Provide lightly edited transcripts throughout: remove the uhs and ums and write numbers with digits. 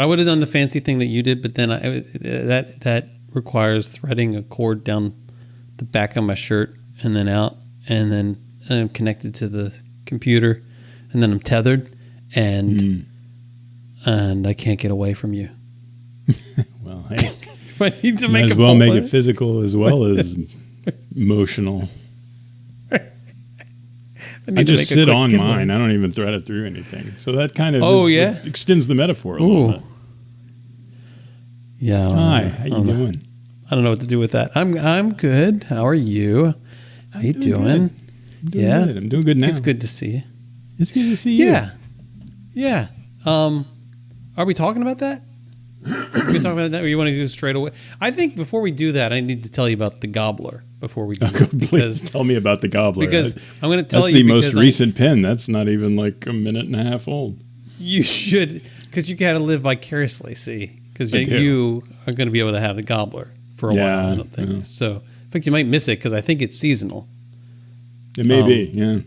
I would have done the fancy thing that you did, but then that requires threading a cord down the back of my shirt and then out, and then I'm connected to the computer, and then I'm tethered, and I can't get away from you. Well, hey, if I need to might make as well make it physical as well as emotional. I just sit on mine. I don't even thread it through anything. So that kind of extends the metaphor a little bit. Yeah. Hi, how you doing? I don't know what to do with that. I'm good. How are you? How you doing? Good. I'm doing good now. It's good to see you. It's good to see you. Yeah. Are we talking about that? Are we talking about that, or you want to go straight away? I think before we do that, I need to tell you about the Gobbler before we do that. Please tell me about the Gobbler. Because I'm going to tell you. That's the most recent pen. That's not even like a minute and a half old. You should, because you got to live vicariously, see? Because you are going to be able to have the Gobbler for a while, I don't think. Yeah. So, in fact, you might miss it because I think it's seasonal. It may be, yeah.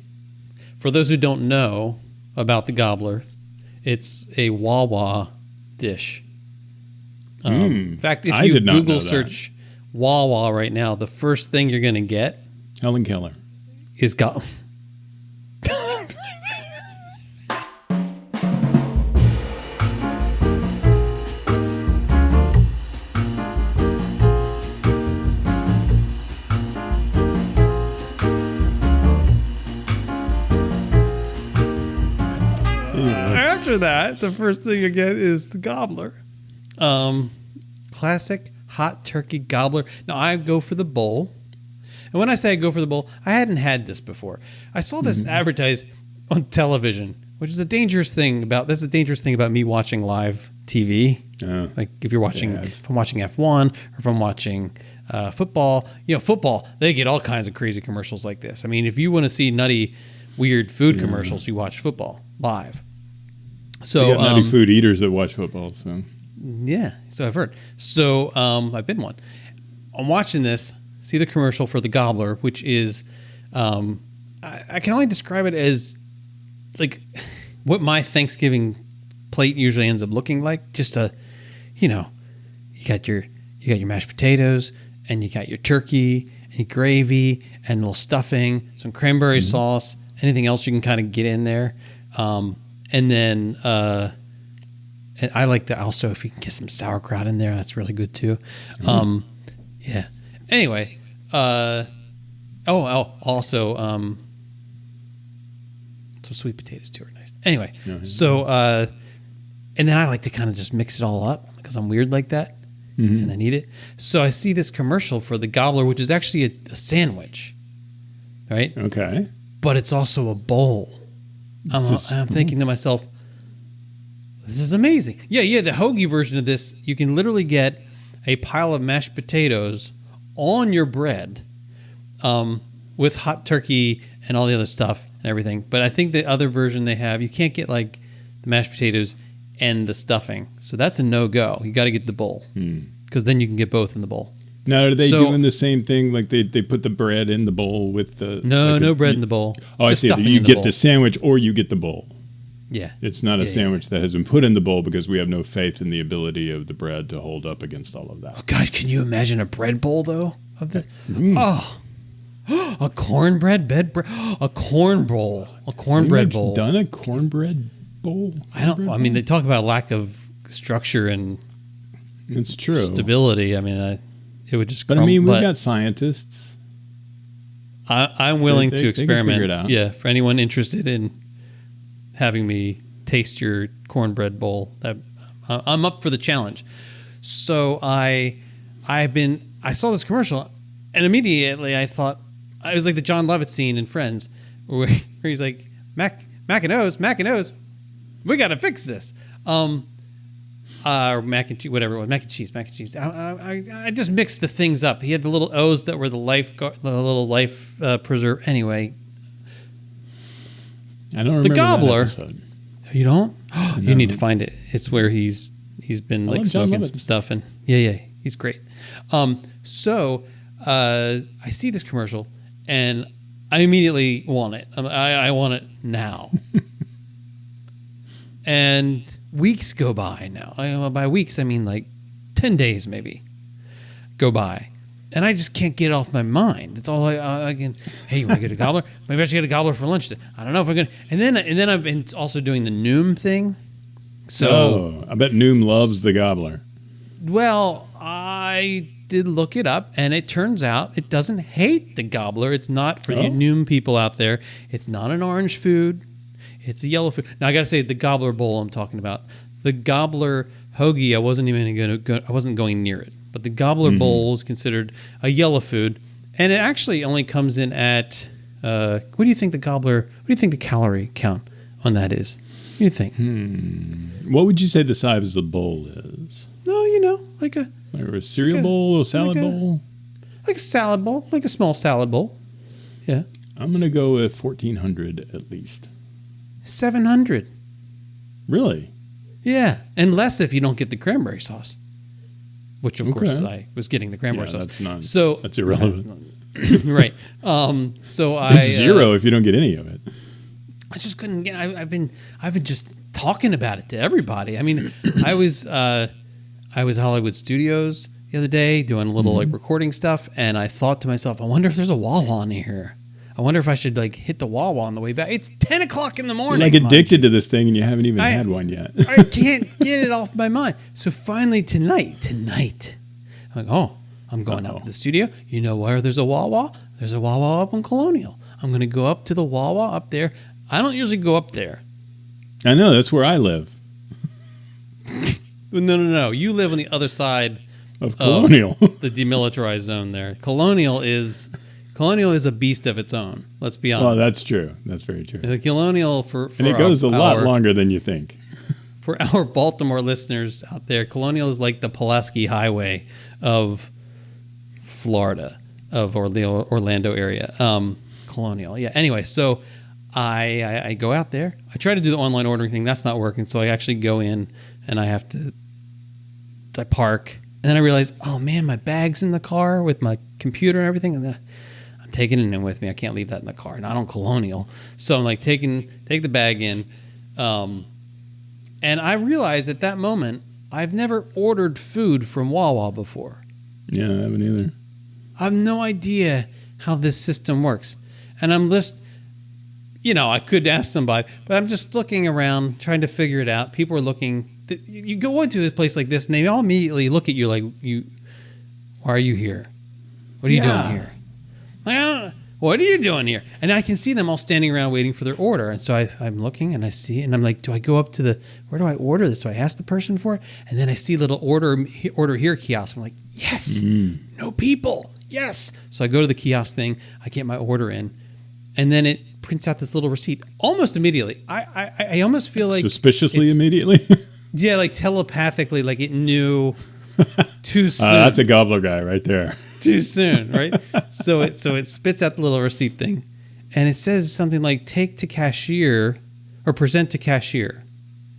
For those who don't know about the Gobbler, it's a Wawa dish. In fact, if you Google search Wawa right now, the first thing you're going to get Helen Keller is Gobbler. After that, the first thing you get is the Gobbler. Classic hot turkey Gobbler. Now, I go for the bowl. And when I say I go for the bowl, I hadn't had this before. I saw this advertised on television, which is a dangerous thing about me watching live TV. Like if you're watching, if I'm watching F1 or if I'm watching football, football, they get all kinds of crazy commercials like this. I mean, if you want to see nutty, weird food commercials, you watch football live. So you got nutty food eaters that watch football. So I've heard. So I've been one. I'm watching this, see the commercial for the Gobbler, which is, I can only describe it as like what my Thanksgiving plate usually ends up looking like. Just you got your mashed potatoes, and you got your turkey and your gravy and a little stuffing, some cranberry sauce, anything else you can kind of get in there. And then and I like that also if you can get some sauerkraut in there, that's really good too. Yeah. Anyway, also some sweet potatoes too are nice. Anyway, so and then I like to kind of just mix it all up because I'm weird like that, and then eat it. So I see this commercial for the Gobbler, which is actually a sandwich, right? Okay. But it's also a bowl. I'm thinking to myself, this is amazing. Yeah, the hoagie version of this, you can literally get a pile of mashed potatoes on your bread with hot turkey and all the other stuff and everything. But I think the other version they have, you can't get like the mashed potatoes and the stuffing. So that's a no-go. You got to get the bowl because then you can get both in the bowl. Now, are they doing the same thing? Like they put the bread in the bowl with the... No bread in the bowl. Oh, I see. You get the sandwich or you get the bowl. Yeah. It's not a sandwich that has been put in the bowl because we have no faith in the ability of the bread to hold up against all of that. Oh, gosh, can you imagine a bread bowl, though? Oh, a cornbread bread, a corn bowl, a cornbread bowl. Done a cornbread bowl? I mean, they talk about lack of structure and it's true stability. I mean, it would just. But I mean, we've got scientists. I'm willing to experiment. They can figure it out. Yeah, for anyone interested in having me taste your cornbread bowl, that I'm up for the challenge. So I saw this commercial, and immediately I thought it was like the John Lovitz scene in Friends, where he's like, Mac and O's, we got to fix this. Or mac and cheese, whatever it was, mac and cheese. I just mixed the things up. He had the little O's that were the little life preserve. Anyway, I don't remember the Gobbler. That episode. You don't? You need to find it. It's where he's been like smoking some stuff, and he's great. So I see this commercial, and I immediately want it. I want it now. And weeks go by now. By weeks, I mean like 10 days maybe go by. And I just can't get it off my mind. It's all I can. Hey, you want to get a gobbler? Maybe I should get a gobbler for lunch. I don't know if I'm gonna. And then I've been also doing the Noom thing. So I bet Noom loves the gobbler. Well, I did look it up, and it turns out it doesn't hate the gobbler. It's not for you Noom people out there. It's not an orange food. It's a yellow food. Now I got to say the gobbler bowl I'm talking about. The gobbler hoagie, I wasn't going near it. But the gobbler bowl is considered a yellow food, and it actually only comes in at what do you think the calorie count on that is? What do you think? What would you say the size of the bowl is? No, like a cereal bowl, a salad bowl, like a salad bowl, like a small salad bowl. Yeah, I'm gonna go with 1,400 at least. 700. Really? Yeah, and less if you don't get the cranberry sauce. Which of course I was getting the cranberry sauce. That's irrelevant. Right. So it's zero if you don't get any of it. I just couldn't get. I've been just talking about it to everybody. I mean, I was Hollywood Studios the other day doing a little like recording stuff, and I thought to myself, I wonder if there's a Wawa near here. I wonder if I should like hit the Wawa on the way back. It's 10 o'clock in the morning. You're like addicted to this thing, and you haven't even had one yet. I can't get it off my mind. So finally tonight, I'm like, I'm going out to the studio. You know where there's a Wawa? There's a Wawa up on Colonial. I'm going to go up to the Wawa up there. I don't usually go up there. I know, that's where I live. No. You live on the other side of Colonial. The demilitarized zone there. Colonial is a beast of its own. Let's be honest. Well, that's true. That's very true. The Colonial and it goes a lot longer than you think. For our Baltimore listeners out there, Colonial is like the Pulaski Highway of Florida, of Orlando area. Colonial, yeah. Anyway, so I go out there. I try to do the online ordering thing. That's not working. So I actually go in and I park. And then I realize, oh man, my bag's in the car with my computer and everything. And I'm taking it in with me. I can't leave that in the car. Not on Colonial. So I'm like, take the bag in. And I realized at that moment, I've never ordered food from Wawa before. Yeah, I haven't either. I have no idea how this system works. And I'm just, I could ask somebody, but I'm just looking around, trying to figure it out. People are looking. You go into a place like this, and they all immediately look at you like, why are you here? What are you doing here? Like, I don't know. What are you doing here? And I can see them all standing around waiting for their order. And so I'm looking and I see it and I'm like, do I go up to where do I order this? Do I ask the person for it? And then I see a little order here kiosk. I'm like, yes, no people. Yes. So I go to the kiosk thing. I get my order in. And then it prints out this little receipt almost immediately. I almost feel like suspiciously immediately. Yeah, like telepathically, like it knew too soon. That's a Gobbler guy right there. Too soon, right? So it spits out the little receipt thing, and it says something like "take to cashier" or "present to cashier,"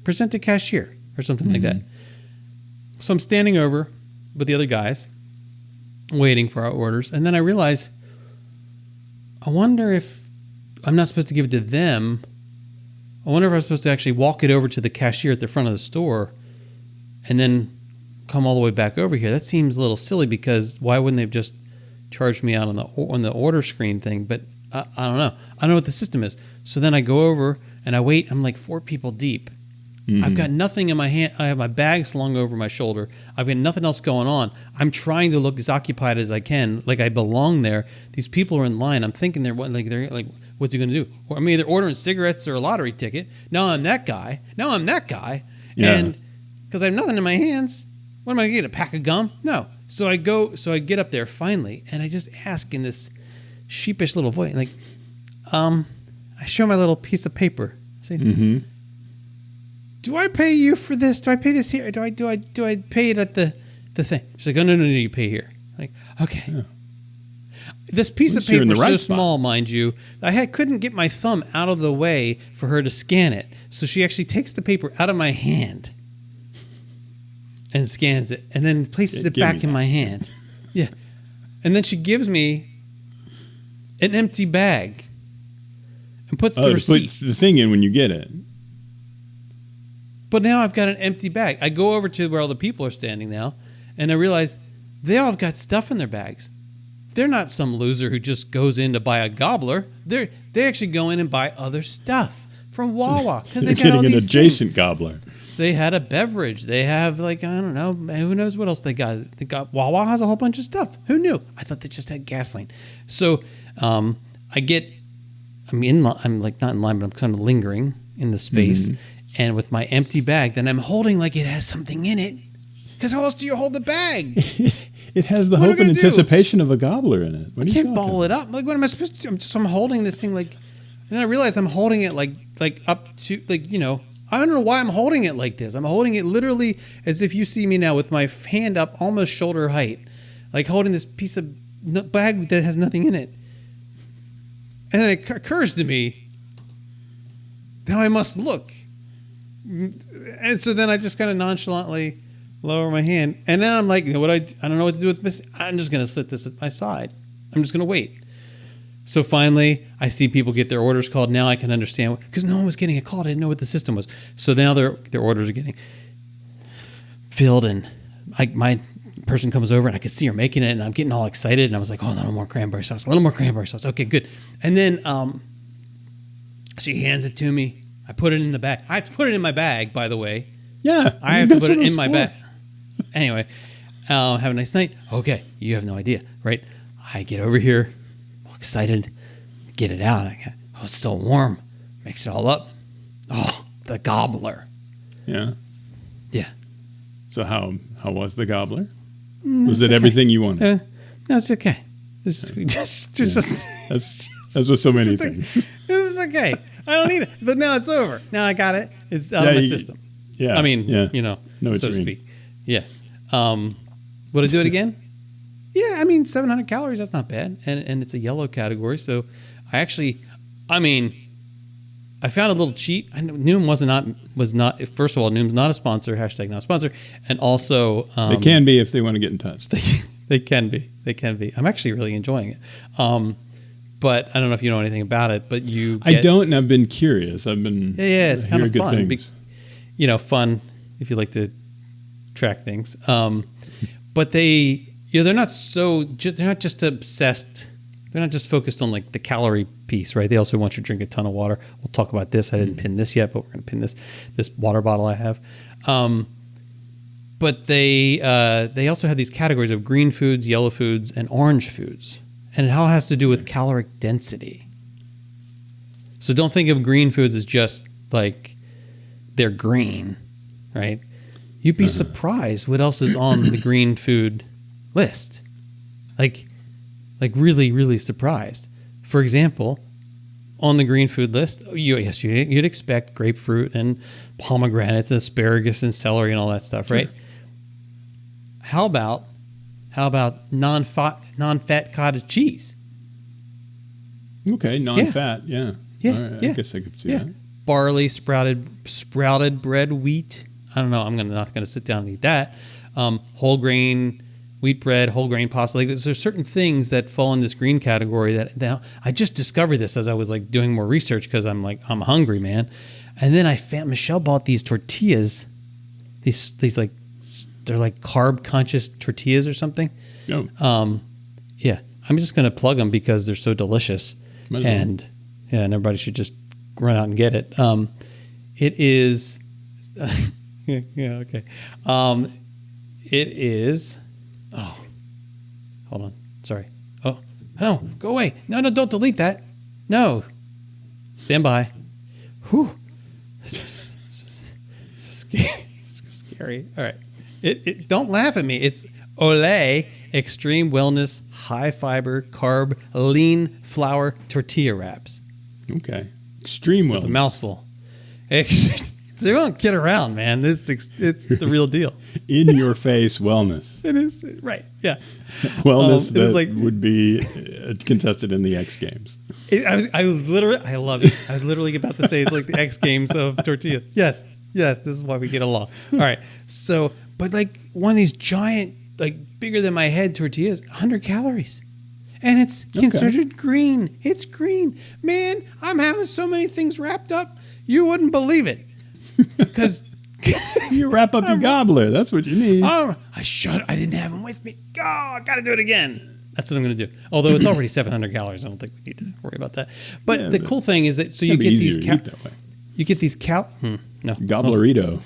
or something like that. So I'm standing over with the other guys, waiting for our orders, and then I realize, I wonder if I'm not supposed to give it to them. I wonder if I'm supposed to actually walk it over to the cashier at the front of the store, and then come all the way back over here. That seems a little silly because why wouldn't they have just charged me out on the order screen thing? But I don't know. I don't know what the system is. So then I go over and I wait. I'm like 4 people deep. I've got nothing in my hand. I have my bag slung over my shoulder. I've got nothing else going on. I'm trying to look as occupied as I can, like I belong there. These people are in line. I'm thinking they're like, what's he going to do? Or I'm either ordering cigarettes or a lottery ticket. Now I'm that guy. Yeah. And because I have nothing in my hands. What am I going to get, a pack of gum? No. So I get up there finally, and I just ask in this sheepish little voice, like, I show my little piece of paper. I say, do I pay you for this? Do I pay this here? Do I pay it at the thing? She's like, oh, no, you pay here. Like, okay. Yeah. This piece of paper is so small, mind you, I couldn't get my thumb out of the way for her to scan it. So she actually takes the paper out of my hand and scans it, and then places it back in my hand. Yeah. And then she gives me an empty bag and puts the receipt. Puts the thing in when you get it. But now I've got an empty bag. I go over to where all the people are standing now, and I realize they all have got stuff in their bags. They're not some loser who just goes in to buy a Gobbler. They actually go in and buy other stuff from Wawa because they got all these adjacent things. Gobbler. They had a beverage. They have I don't know, who knows what else they got. They got Wawa has a whole bunch of stuff. Who knew? I thought they just had gasoline. So I'm like not in line, but I'm kind of lingering in the space, and with my empty bag, then I'm holding like it has something in it. Because how else do you hold the bag? It has the hope and anticipation of a Gobbler in it. I can't ball it up. Like, what am I supposed to do? I'm holding this thing and then I realize I'm holding it like up to I don't know why I'm holding it like this. I'm holding it literally as if you see me now with my hand up almost shoulder height, like holding this piece of bag that has nothing in it. And then it occurs to me how I must look. And so then I just kind of nonchalantly lower my hand. And then I'm like, I don't know what to do with this. I'm just going to sit this at my side. I'm just going to wait. So finally, I see people get their orders called. Now I can understand, because no one was getting a call. I didn't know what the system was. So now their orders are getting filled, and my person comes over, and I could see her making it, and I'm getting all excited, and I was like, oh, a little more cranberry sauce, a little more cranberry sauce. Okay, good. And then she hands it to me. I put it in the bag. I have to put it in my bag, by the way. Yeah. I have to put it in my bag. Anyway, have a nice night. Okay, you have no idea, right? I get over here, excited, get it out. It's still warm. Mix it all up. Oh, the Gobbler. Yeah. Yeah. So how was the Gobbler? Was it everything you wanted? No, it's okay. That's with so many things. This is okay. I don't need it. But now it's over. Now I got it. It's out of my system. Yeah. I mean, so to speak. Yeah. Would I do it again? Yeah, 700 calories, that's not bad. And it's a yellow category. So I found a little cheat. I know Noom was not, first of all, Noom's not a sponsor, hashtag not a sponsor. And also... they can be if they want to get in touch. They can be. I'm actually really enjoying it. But I don't know if you know anything about it, but I don't, and I've been curious. Yeah, it's kind of fun. Fun if you like to track things. But they're not just obsessed. They're not just focused on like the calorie piece, right? They also want you to drink a ton of water. We'll talk about this. I didn't pin this yet, but we're going to pin this water bottle I have. But they also have these categories of green foods, yellow foods, and orange foods. And it all has to do with caloric density. So don't think of green foods as just like they're green, right? You'd be surprised what else is on the green food list. Like really, really surprised. For example, on the green food list, you'd expect grapefruit and pomegranates, and asparagus and celery and all that stuff, right? Sure. How about non-fat cottage cheese? Okay, non-fat, yeah. Yeah, right, yeah. I guess I could see that. Barley, sprouted bread, wheat. I don't know. I'm not gonna sit down and eat that. Whole grain wheat bread, whole grain pasta. Like there's certain things that fall in this green category that now I just discovered this as I was like doing more research because I'm hungry, man. And then I found Michelle bought these tortillas. These like they're like carb conscious tortillas or something. Oh. Yeah. I'm just gonna plug them because they're so delicious. And everybody should just run out and get it. It is. Okay. It is. Oh, hold on. Sorry. Oh, go away. No, don't delete that. No. Stand by. Whew. So scary. So scary. All right. Don't laugh at me. It's Olay Extreme Wellness High Fiber Carb Lean Flour Tortilla Wraps. Okay. Extreme Wellness. It's a mouthful. So you don't kid around, man. It's the real deal. In your face wellness. It is right. Yeah. Wellness that would be contested in the X Games. I love it. I was literally about to say it's like the X Games of tortillas. Yes. This is why we get along. All right. So, but like one of these giant, like bigger than my head tortillas, 100 calories. And it's considered green. It's green. Man, I'm having so many things wrapped up. You wouldn't believe it. Because You wrap up your gobbler. That's what you need. Oh, I didn't have them with me. Oh, I got to do it again. That's what I'm going to do. Although it's already 700 calories. I don't think we need to worry about that. But the cool thing is that you get these you get these Gobblerito.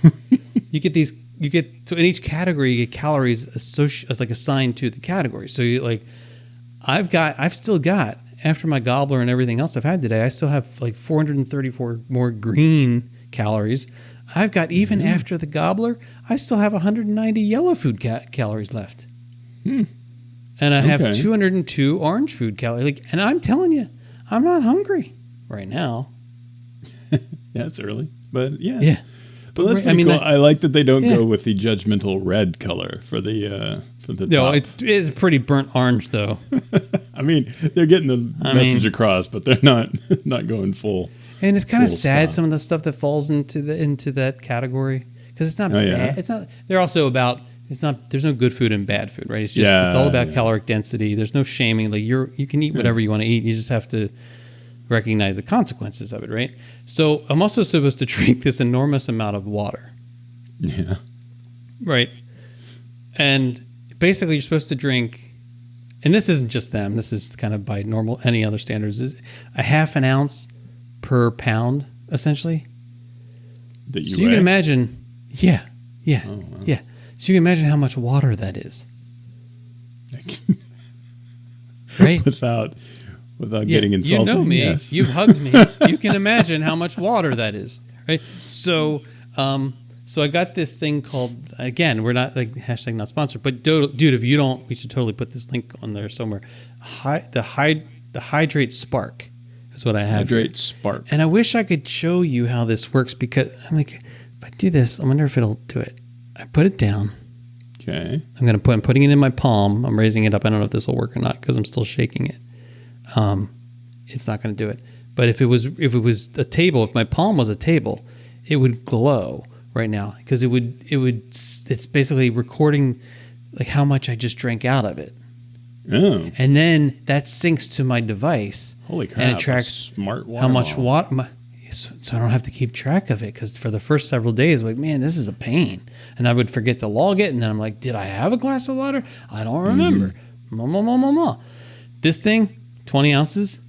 So in each category you get calories assigned to the category. So you I've still got, after my gobbler and everything else I've had today, I still have like 434 more green calories. I've got, even after the gobbler, I still have 190 yellow food calories left. And I have 202 orange food calories. And I'm telling you, I'm not hungry right now. Yeah, it's early, but yeah. Yeah. But that's pretty cool. I like that they don't go with the judgmental red color for the top. No, it's pretty burnt orange though. I mean, they're getting the message across, but they're not going full. And it's kind of sad, some of the stuff that falls into that category, because it's not bad. Yeah. It's not. They're also about. It's not. There's no good food and bad food, right? It's just. It's all about caloric density. There's no shaming. Like you can eat whatever you want to eat. You just have to recognize the consequences of it, right? So I'm also supposed to drink this enormous amount of water. Yeah. Right. And basically, you're supposed to drink, and this isn't just them. This is kind of by any other standards, is a half an ounce per pound, essentially. That you so you can imagine, yeah. So you can imagine how much water that is. Right? Without getting insulted. You know me. Yes. You've hugged me. You can imagine how much water that is. Right? So I got this thing called, again, we're not like hashtag not sponsored, but dude, if you don't, we should totally put this link on there somewhere. The Hydrate Spark is what I have. Hydrate Spark. And I wish I could show you how this works, because I'm like, if I do this, I wonder if it'll do it. I put it down. Okay. I'm putting it in my palm. I'm raising it up. I don't know if this will work or not because I'm still shaking it. It's not going to do it. But if it was a table, if my palm was a table, it would glow right now, because it's basically recording like how much I just drank out of it. Oh. And then that syncs to my device. Holy crap. And it tracks smart water how much water. So I don't have to keep track of it, because for the first several days, I'm like, man, this is a pain. And I would forget to log it. And then I'm like, did I have a glass of water? I don't remember. This thing, 20 ounces,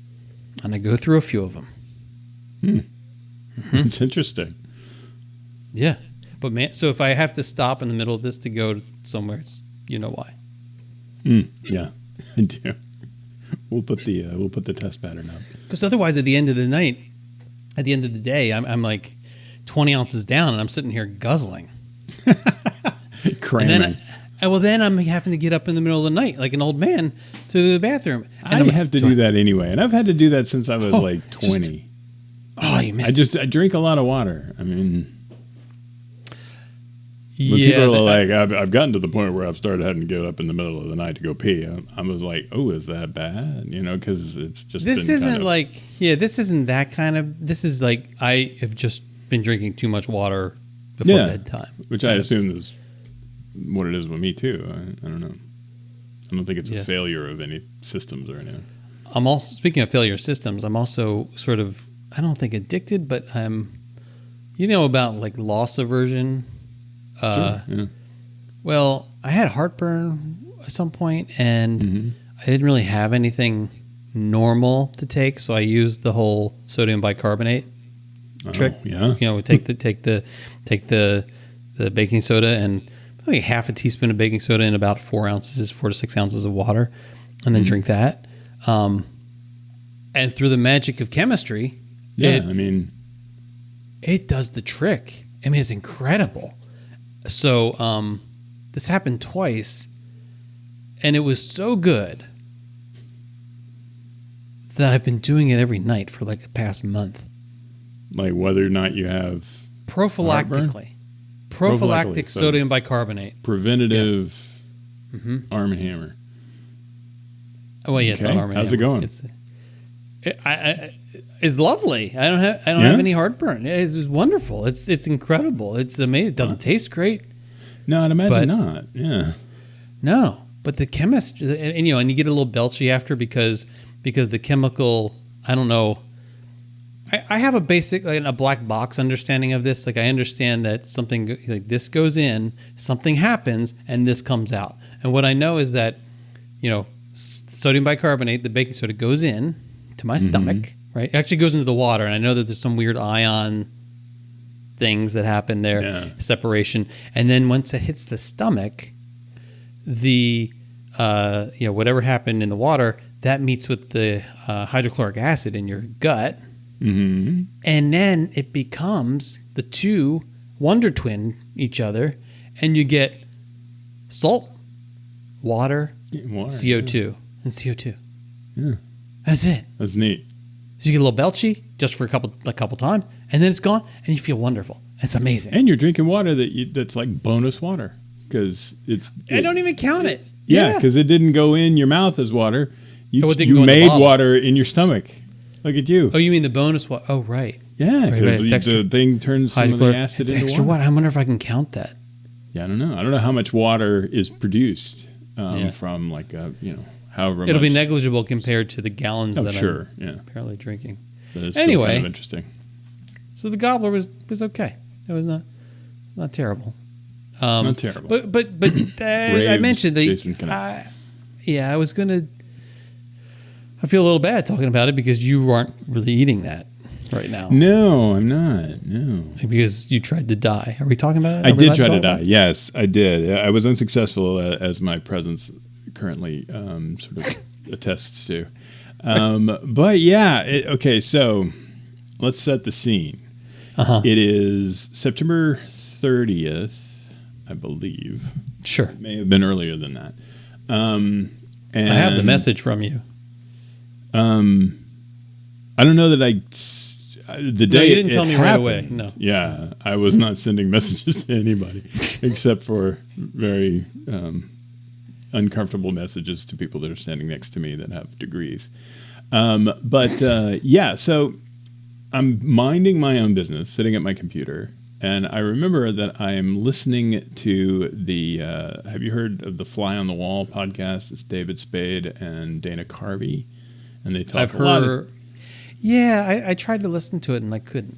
and I go through a few of them. It's interesting. Yeah. But man, so if I have to stop in the middle of this to go somewhere, it's, you know why. Yeah, I do. We'll put the test pattern up. Because otherwise, at the end of the day, I'm like 20 ounces down, and I'm sitting here guzzling. Cramming. And then I'm having to get up in the middle of the night like an old man to the bathroom. And I have to do that anyway, and I've had to do that since I was like 20. You missed it. I drink a lot of water. I mean, when people are like, I've gotten to the point where I've started having to get up in the middle of the night to go pee. I was like, oh, is that bad? You know, because it's just this isn't that kind of. This is like, I have just been drinking too much water before bedtime, which I assume is what it is with me too. I don't know. I don't think it's a failure of any systems or anything. I'm also, speaking of failure systems, I'm also sort of, I don't think addicted, but I'm, about like loss aversion. Sure, yeah. Well, I had heartburn at some point, and I didn't really have anything normal to take, so I used the whole sodium bicarbonate trick. Yeah. Take the baking soda and like half a teaspoon of baking soda in about 4 to 6 ounces of water, and then drink that. And through the magic of chemistry, it does the trick. I mean, it's incredible. So this happened twice, and it was so good that I've been doing it every night for like the past month. Like whether or not you have prophylactic sodium bicarbonate. Preventative Arm & Hammer. Well, yeah, it's not Arm & Hammer. How's it going? It's lovely. I don't have any heartburn. It's wonderful. It's incredible. It's amazing. It doesn't taste great. No, I'd imagine not. Yeah. No, but the chemist, and you get a little belchy after because the chemical, I don't know. I have a basic, like a black box understanding of this. Like I understand that something like this goes in, something happens, and this comes out. And what I know is that, sodium bicarbonate, the baking soda, goes in to my stomach, right? It actually goes into the water, and I know that there's some weird ion things that happen there, separation. And then once it hits the stomach, the whatever happened in the water, that meets with the hydrochloric acid in your gut. Mm-hmm. And then it becomes the two wonder twin each other, and you get salt, water, CO2, and CO2. Yeah, that's it. That's neat. So you get a little belchy just for a couple times, and then it's gone, and you feel wonderful. It's amazing. And you're drinking water that's like bonus water because I don't even count it. Yeah, because it didn't go in your mouth as water. You go made water in your stomach. Look at you. Oh, you mean the bonus water? Oh, right. Yeah, because the thing turns some of the acid into extra water. I wonder if I can count that. Yeah, I don't know. I don't know how much water is produced from however much. It'll be negligible compared to the gallons that I'm apparently drinking. But it's still kind of interesting. So the Gobbler was okay. It was not terrible. Not terrible. But I mentioned that. I was gonna. I feel a little bad talking about it because you aren't really eating that right now. No, I'm not. No, because you tried to die. Are we talking about it? I did try to die. Yes, I did. I was unsuccessful, as my presence currently sort of attests to. But yeah, okay. So let's set the scene. It is September 30th, I believe. Sure. It may have been earlier than that. And I have the message from you. I don't know that the day you didn't tell me happened, right away. No. Yeah, I was not sending messages to anybody except for very uncomfortable messages to people that are standing next to me that have degrees. So I'm minding my own business, sitting at my computer, and I remember that I'm listening to the. Have you heard of the Fly on the Wall podcast? It's David Spade and Dana Carvey. And they talk I tried to listen to it and I couldn't.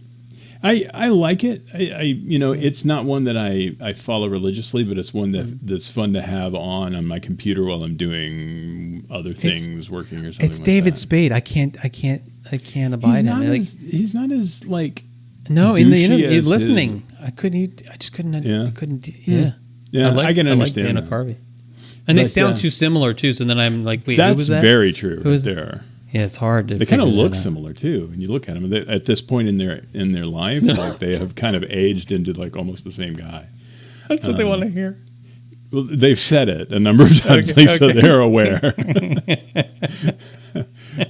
I like it. It's not one that I follow religiously, but it's one that's fun to have on my computer while I'm doing other things, working or something. It's David Spade. I can't abide him. He's not as like in the interview listening. I just couldn't. Yeah. I couldn't. Yeah. I can understand. I like Dana Carvey. And they sound too similar too. So then I'm like, wait, that's who was that? Very true. Who is there? Yeah, it's hard to. They kind of look similar too. When you look at them, at this point in their life, like they have kind of aged into like almost the same guy. That's what they want to hear. Well, they've said it a number of times, so they're aware.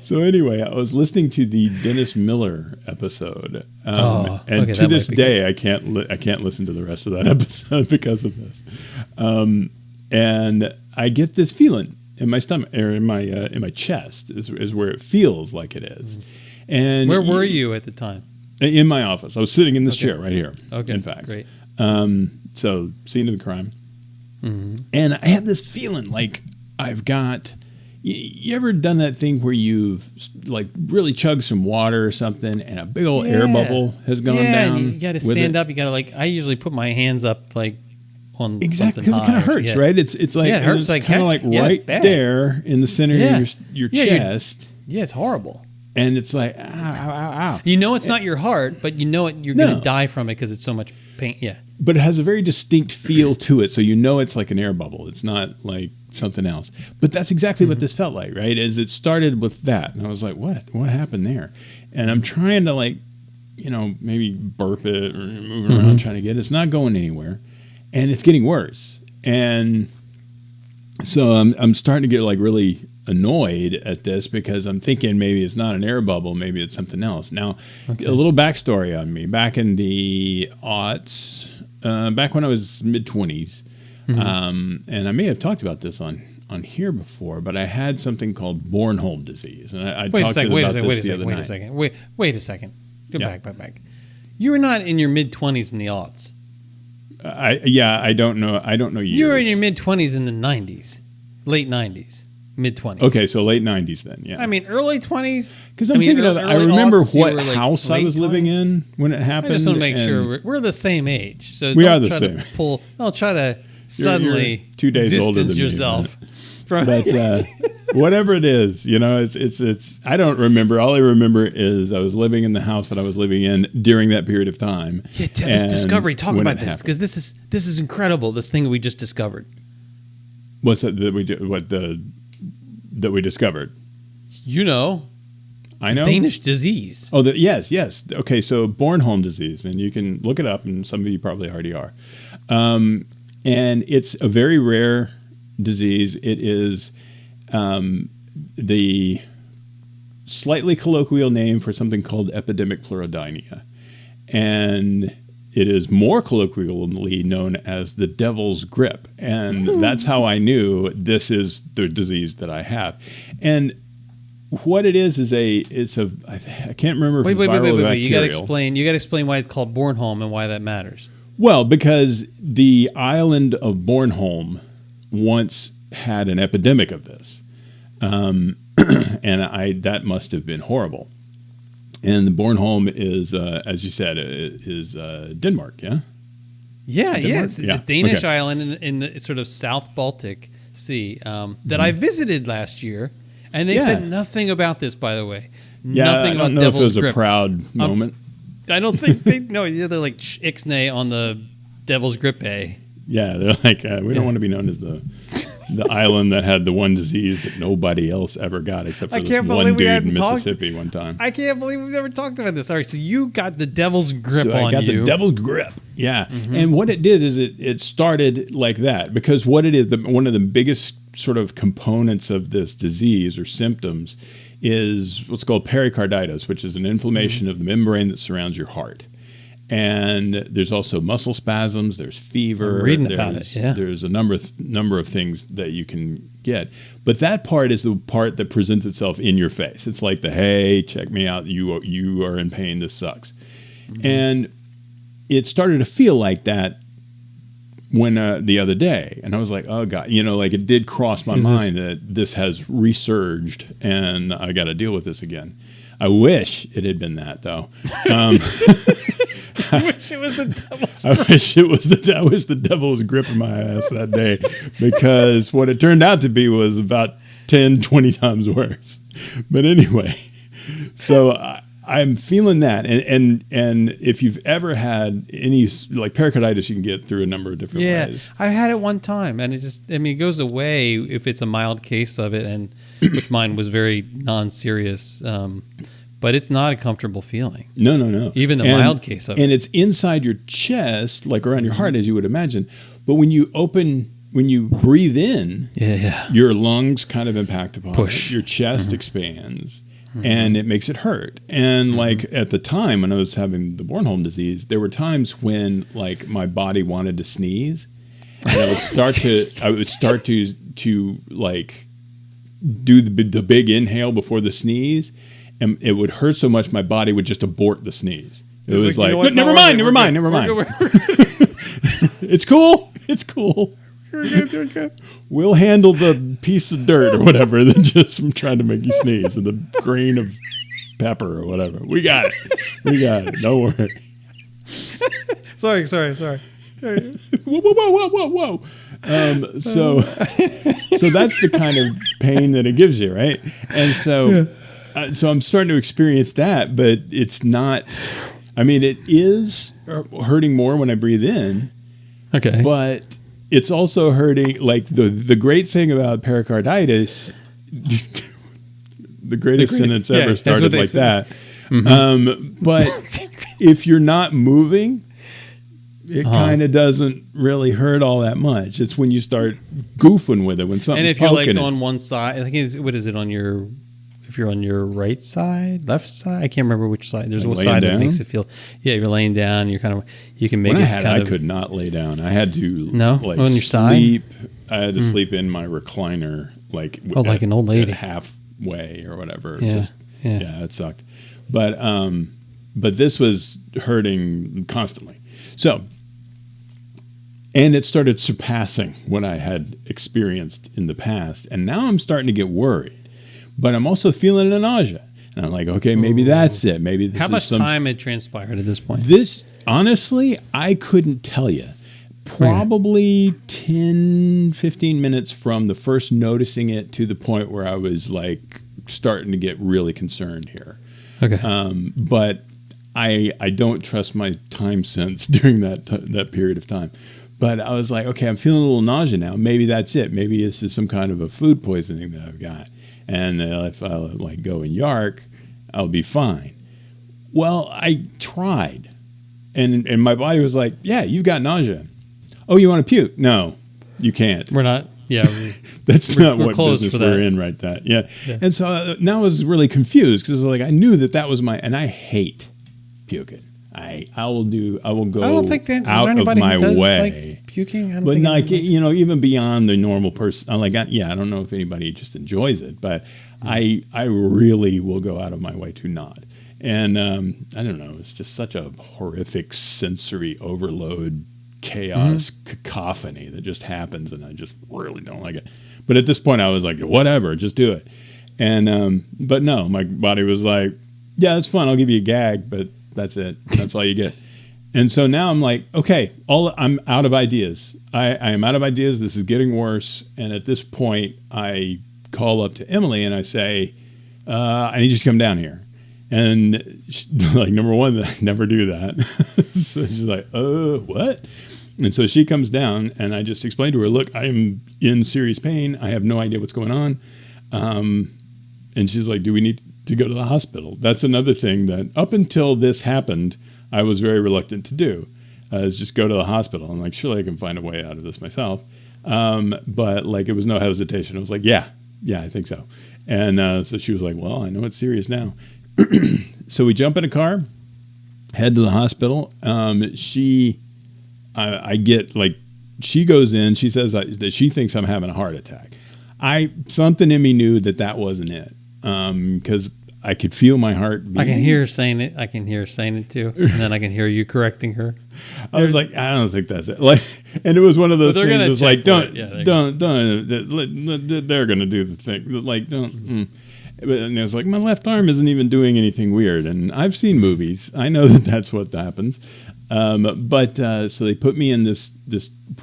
So anyway, I was listening to the Dennis Miller episode, and to this day, I can't listen to the rest of that episode because of this. And I get this feeling in my stomach or in my chest is where it feels like it is. And where were you at the time? In my office. I was sitting in this chair right here. Okay, in fact, great. So scene of the crime, and I have this feeling like I've got. You ever done that thing where you've like really chugged some water or something, and a big old air bubble has gone down? And you got to stand up. You got to I usually put my hands up like. Exactly, because it kind of hurts, right? It's like it hurts like kind of like right there in the center of your chest. It's horrible. And it's like ow, ow, ow, ow. You know it's not your heart, but you know you're going to die from it because it's so much pain. Yeah, but it has a very distinct feel to it, so you know it's like an air bubble. It's not like something else. But that's exactly what this felt like, right? As it started with that, and I was like, what happened there? And I'm trying to maybe burp it or move around, trying to get it. It's not going anywhere. And it's getting worse. And so I'm starting to get like really annoyed at this because I'm thinking maybe it's not an air bubble, maybe it's something else. Now, a little backstory on me. Back in the aughts, back when I was mid-20s, and I may have talked about this on here before, but I had something called Bornholm disease. And I talked about this the other night. Wait a second. Go back. You were not in your mid-20s in the aughts. I don't know. I don't know years. You were in your mid-20s in the 90s, late 90s, mid-20s. Okay, so late 90s then, yeah. I mean, early 20s. Because I remember aughts, what like house I was living in when it happened. I just want to make sure we're the same age. So we don't are the try same. Don't try to suddenly you're 2 days older distance than me, yourself from. But whatever it is, it's. I don't remember. All I remember is I was living in the house that I was living in during that period of time. Yeah, this discovery. Talk about this, happened. because this is incredible. This thing we just discovered. What's that we do? That we discovered? I know. Danish disease. Oh, yes. Okay, so Bornholm disease, and you can look it up, and some of you probably already are. And it's a very rare disease. It is the slightly colloquial name for something called epidemic pleurodynia, and it is more colloquially known as the devil's grip. And that's how I knew this is the disease that I have. And what it is I can't remember if it's viral or bacterial. You got to explain why it's called Bornholm and why that matters. Well, because the island of Bornholm once had an epidemic of this. And that must have been horrible. And Bornholm is, as you said, is Denmark, yeah? Yeah, it's a Danish island in the sort of South Baltic Sea that I visited last year, and they said nothing about this, by the way. Nothing about Devil's Grip. I don't know if it was a proud moment. I don't think they're like ixnay on the Devil's Grip Bay. Yeah, they're like, we don't want to be known as the island that had the one disease that nobody else ever got except for this one dude in Mississippi one time. I can't believe we've never talked about this. All right, so you got the Devil's Grip on you. I got the Devil's Grip, yeah. Mm-hmm. And what it did is it started like that, because what it is, one of the biggest sort of components of this disease or symptoms is what's called pericarditis, which is an inflammation of the membrane that surrounds your heart. And there's also muscle spasms. There's fever. I'm reading about it. Yeah. There's a number of things that you can get, but that part is the part that presents itself in your face. It's like hey, check me out. You are in pain. This sucks. Mm-hmm. And it started to feel like that when the other day, and I was like, oh God, like it did cross my mind that this has resurged, and I got to deal with this again. I wish it had been that, though. I wish it was the devil's grip. I wish it was the devil's grip in my ass that day, because what it turned out to be was about 10, 20 times worse. But anyway, so I'm feeling that. And if you've ever had any, like pericarditis, you can get through a number of different ways. I had it one time, and it goes away if it's a mild case of it, and which mine was very non-serious. But it's not a comfortable feeling. No. Even the mild case of it. And it's inside your chest, like around your heart, as you would imagine. But when you breathe in, your lungs kind of impact upon it. Your chest expands, and it makes it hurt. And like at the time when I was having the Bornholm disease, there were times when like my body wanted to sneeze, and I would start to like do the big inhale before the sneeze. And it would hurt so much, my body would just abort the sneeze. It was like, never mind. It's cool. We're good. We'll handle the piece of dirt or whatever that just from trying to make you sneeze, and the grain of pepper or whatever. We got it. Don't worry. Sorry. Whoa. So that's the kind of pain that it gives you, right? And so... So I'm starting to experience that, but it's not. I mean, it is hurting more when I breathe in. Okay. But it's also hurting. Like the great thing about pericarditis, the greatest sentence ever started like that. Mm-hmm. But if you're not moving, it kind of doesn't really hurt all that much. It's when you start goofing with it, when something's poking. And if you're like on one side, I think what is it on your? If you're on your right side, left side, I can't remember which side. There's one side that makes it feel. Yeah, you're laying down. You can make it kind of. I could not lay down. I had to on your sleep. I had to sleep in my recliner, like like an old lady, halfway or whatever. Yeah, it sucked. But this was hurting constantly. So And it started surpassing what I had experienced in the past. And now I'm starting to get worried. But I'm also feeling the nausea. And I'm like, okay, maybe that's it. Maybe this How is much some... time had transpired at this point? This, honestly, I couldn't tell you. Probably 10, 15 minutes from the first noticing it to the point where I was like starting to get really concerned here. Okay. But I don't trust my time sense during that period of time. But I was like, okay, I'm feeling a little nausea now. Maybe that's it. Maybe this is some kind of a food poisoning that I've got. And if I like go and yark, I'll be fine. Well, I tried. And my body was like, yeah, you've got nausea. Oh, you want to puke? No, you can't. We're not. Yeah. That's not what closed business for that. we're in right that. Yeah. And so now I was really confused because like I knew that was my, and I hate puking. I will go I don't think that, out is there of anybody my who does way. like puking? I don't But think like, anybody even beyond the normal person, I'm like, I don't know if anybody just enjoys it, but I really will go out of my way to not. And I don't know, it's just such a horrific sensory overload, chaos, cacophony that just happens, and I just really don't like it. But at this point, I was like, whatever, just do it. And but no, my body was like, yeah, that's fun. I'll give you a gag, but that's it. That's all you get. And so now I'm like, okay, I'm out of ideas. I am out of ideas. This is getting worse. And at this point, I call up to Emily and I say, I need you to come down here. And she, like, number one, I never do that. So she's like, what? And so she comes down and I just explained to her, look, I am in serious pain. I have no idea what's going on. And she's like, do we need to go to the hospital? That's another thing that up until this happened, I was very reluctant to do, is just go to the hospital. I'm like, surely I can find a way out of this myself. But like, it was no hesitation. I was like, yeah, I think so. And so she was like, well, I know it's serious now. So we jump in a car, head to the hospital. I get like, she goes in, she says that she thinks I'm having a heart attack. Something in me knew that wasn't it. Because I could feel my heart beating. I can hear her saying it. I can hear her saying it too. And then I can hear you correcting her. I was like, I don't think that's it. Like, and it was one of those things. It's like, don't. They're going to do the thing. Like, don't. And it was like, my left arm isn't even doing anything weird. And I've seen movies. I know that's what happens. But so they put me in this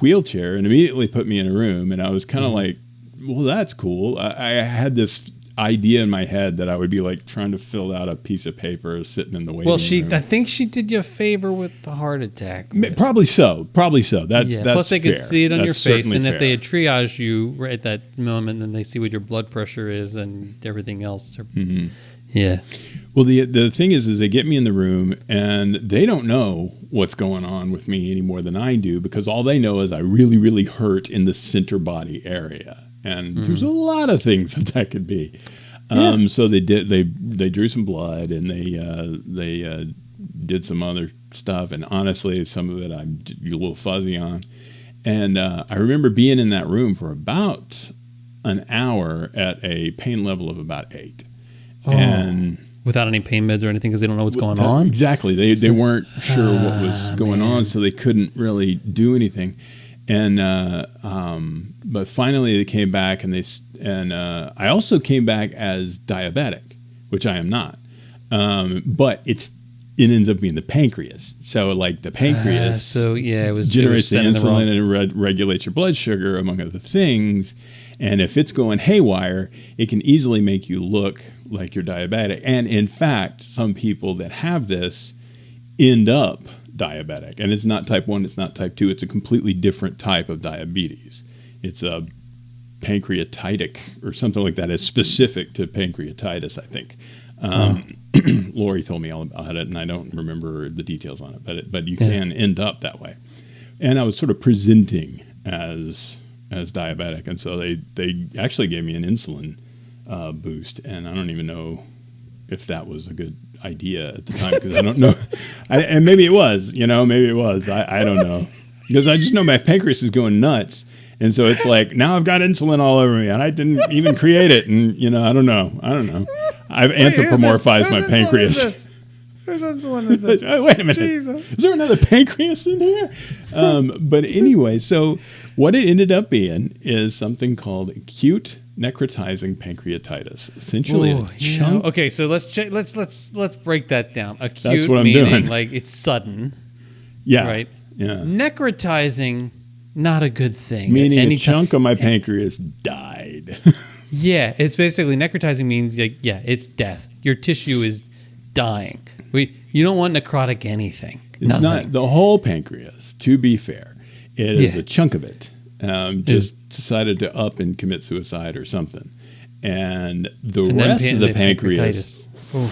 wheelchair and immediately put me in a room. And I was kind of like, well, that's cool. I had this idea in my head that I would be like trying to fill out a piece of paper sitting in the waiting room. I think she did you a favor with the heart attack. Probably so. That's plus they could fair. see it on your face, and fair. if they had triaged you right at that moment, then they see what your blood pressure is and everything else. Yeah. Well, the thing is they get me in the room and they don't know what's going on with me any more than I do, because all they know is I really, really hurt in the center body area. And there's a lot of things that could be. So they drew some blood and they did some other stuff. And honestly, some of it I'm a little fuzzy on. And I remember being in that room for about an hour at a pain level of about 8. Oh. And without any pain meds or anything, because they don't know what's going on? Exactly. They weren't sure what was going on, so they couldn't really do anything. And but finally they came back, and I also came back as diabetic, which I am not. But it ends up being the pancreas. So like the pancreas, it generates the insulin and regulates your blood sugar, among other things. And if it's going haywire, it can easily make you look like you're diabetic. And in fact, some people that have this end up diabetic. And it's not type 1, it's not type 2. It's a completely different type of diabetes. It's a pancreatitic or something like that. It's specific to pancreatitis, I think. Lori told me all about it, and I don't remember the details on it. But you can end up that way. And I was sort of presenting as diabetic, and so they actually gave me an insulin boost, and I don't even know if that was a good idea at the time, because I don't know. And maybe it was, maybe it was. I don't know, because I just know my pancreas is going nuts, and so it's like now I've got insulin all over me, and I didn't even create it, and I don't know. I've anthropomorphized my pancreas. Whose insulin is this? Oh, wait a minute. Jesus. Is there another pancreas in here? But anyway, so what it ended up being is something called acute necrotizing pancreatitis. Essentially, Ooh, okay, so let's break that down. Acute, that's what I'm meaning doing. Like it's sudden. Yeah. Right. Yeah. Necrotizing, not a good thing. Meaning a chunk of my pancreas died. Yeah, it's basically necrotizing means like it's death. Your tissue is dying. You don't want necrotic anything. It's not the whole pancreas, to be fair. It is a chunk of it. Just decided to up and commit suicide or something. And the rest of the pancreas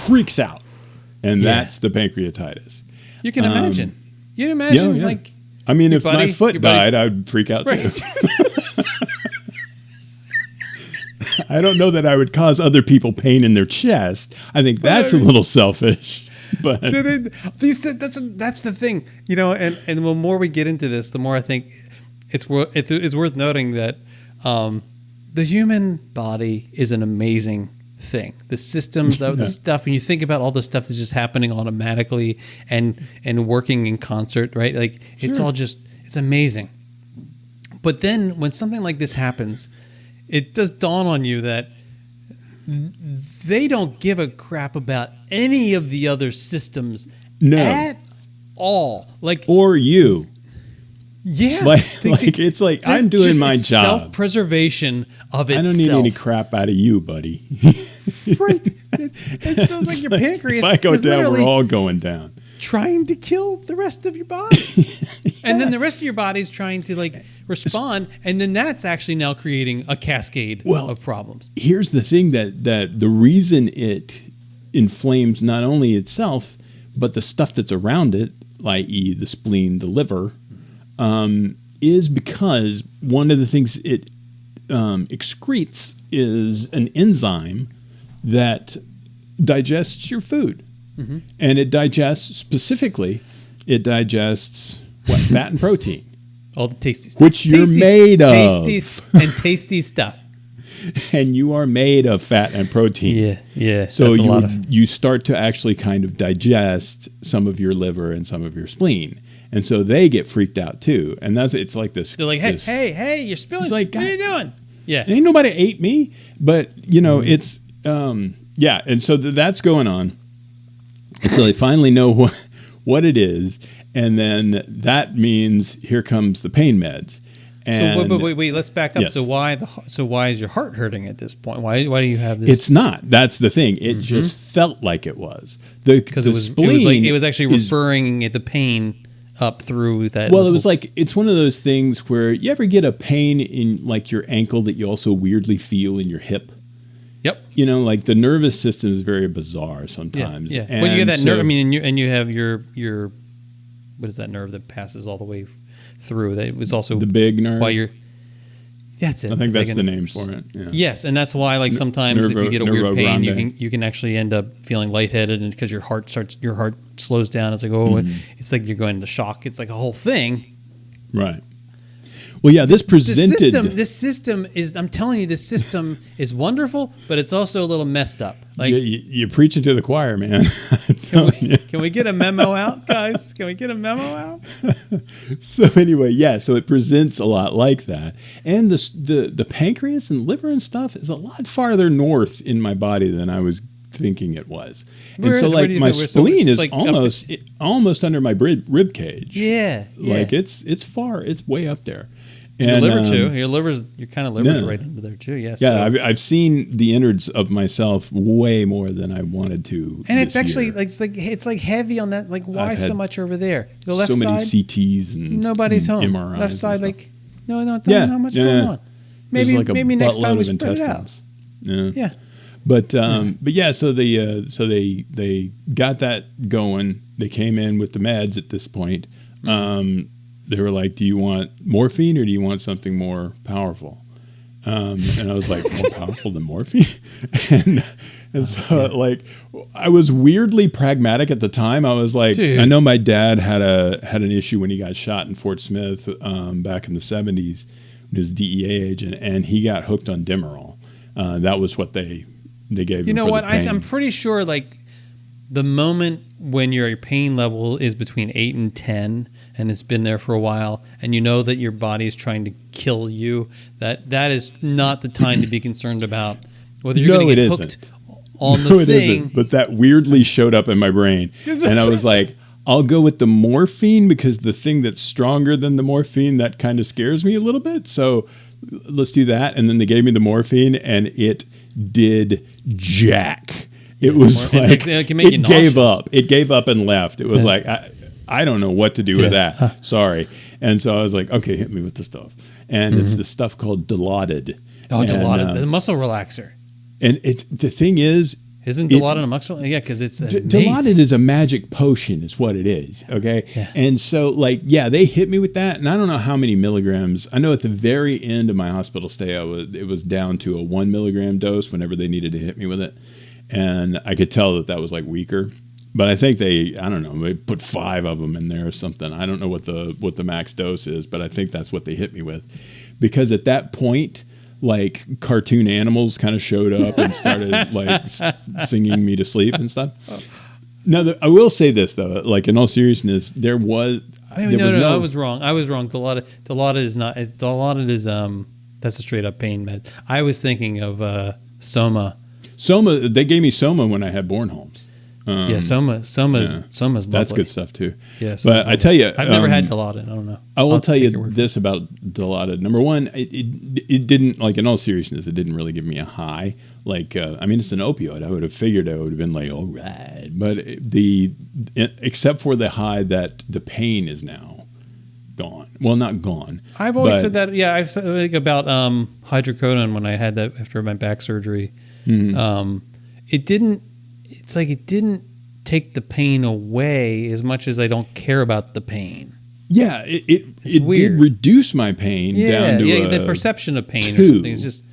freaks out. And that's the pancreatitis. You can imagine. You can imagine, like... I mean, if my foot died, I'd freak out too. I don't know that I would cause other people pain in their chest. I think that's a little selfish. But that's the thing, and the more we get into this, the more I think it's worth noting that the human body is an amazing thing. The systems of the stuff, and you think about all the stuff that's just happening automatically and working in concert, right? Like it's all it's amazing. But then when something like this happens, it does dawn on you that they don't give a crap about any of the other systems at all. Like, or you. Yeah. It's like, I'm doing my job. Self-preservation of itself. I don't need any crap out of you, buddy. Right. It sounds like your pancreas if I go down, we're all going down. Trying to kill the rest of your body. And then the rest of your body's trying to respond, and then that's actually now creating a cascade of problems. Here's the thing that the reason it inflames not only itself, but the stuff that's around it, i.e. the spleen, the liver, is because one of the things it excretes is an enzyme that digests your food. Mm-hmm. And it digests, fat and protein. All the tasty stuff. Which you're made of. Tasty stuff. And you are made of fat and protein. Yeah. So you start to actually kind of digest some of your liver and some of your spleen. And so they get freaked out too. And it's like this. They're like, hey, you're spilling. What are you doing? Yeah. Ain't nobody ate me. But, it's, and so that's going on. And so they finally know what it is, and then that means here comes the pain meds. And so wait, let's back up. Yes. So why is your heart hurting at this point? Why do you have this? It's not. That's the thing. It just felt like it was. Because it was actually referring the pain up through that. Well, it was like, it's one of those things where you ever get a pain in like your ankle that you also weirdly feel in your hip. Yep. Like the nervous system is very bizarre sometimes. Yeah. Well, you get that nerve. I mean, and you have your what is that nerve that passes all the way through? That was also the big nerve. That's it. I think that's the name for it. Yeah. Yes, and that's why sometimes if you get a weird pain, you can actually end up feeling lightheaded, and because your heart slows down. It's like it's like you're going into shock. It's like a whole thing. Right. Well, yeah, this system is, I'm telling you, this system is wonderful, but it's also a little messed up. Like you're preaching to the choir, man. Can we get a memo out, guys? Can we get a memo out? So anyway, so it presents a lot like that. And the pancreas and liver and stuff is a lot farther north in my body than I was thinking it was. And so my spleen is almost under my rib cage. Yeah. Like it's far, it's way up there. And your liver too. Your kind of liver's right under there too. Yes. Yeah, I've seen the innards of myself way more than I wanted to. And it's actually it's like heavy on that. Like, why so much over there? The left side. So many CTs and nobody's home. MRIs. Left side, no, not much going on. Maybe next time we spread it out. Yeah. But yeah, so they got that going. They came in with the meds at this point. They were like, "Do you want morphine or do you want something more powerful?" And I was like, "More powerful than morphine?" and so I was weirdly pragmatic at the time. I was like, Dude. I know my dad had an issue when he got shot in Fort Smith back in the 70s. He was a DEA agent, and he got hooked on Demerol. That was what they gave him. You know for what? the pain. I'm pretty sure the moment when your pain level is between 8 and 10 and it's been there for a while and you know that your body is trying to kill you, that is not the time to be concerned about whether you're going to get hooked on the thing. Isn't. But that weirdly showed up in my brain. And I was like, I'll go with the morphine because the thing that's stronger than the morphine, that kind of scares me a little bit. So let's do that. And then they gave me the morphine and it did jack. It was like, it gave up. It gave up and left. It was like, I don't know what to do with that. Sorry. And so I was like, okay, hit me with the stuff. And it's the stuff called Dilaudid. Oh, Dilaudid, the muscle relaxer. And it's the thing is, isn't Dilaudid a muscle? Yeah, because it's Dilaudid is a magic potion, is what it is. Okay, and so they hit me with that, and I don't know how many milligrams. I know at the very end of my hospital stay, it was down to a 1 milligram dose whenever they needed to hit me with it, and I could tell that was like weaker. But I think they put 5 of them in there or something. I don't know what the max dose is, but I think that's what they hit me with, because at that point, like cartoon animals kind of showed up and started singing me to sleep and stuff. Now, I will say this though, like in all seriousness, I was wrong. Dilaudid is not. Dilaudid is that's a straight up pain med. I was thinking of Soma. They gave me Soma when I had Bornholm. Soma's lovely. That's good stuff too. Yeah, but I tell you, I've never had Dilaudid. I don't know. I will tell you this about Dilaudid. Number one, it didn't, like in all seriousness, it didn't really give me a high. Like it's an opioid. I would have figured I would have been like, all right, but except for the high that the pain is now gone. Well, not gone. I've always said that. Yeah, I've said about hydrocodone when I had that after my back surgery. Mm-hmm. It didn't. It's like it didn't take the pain away as much as I don't care about the pain. Yeah, it did reduce my pain down to the perception of pain 2. Or something. It's just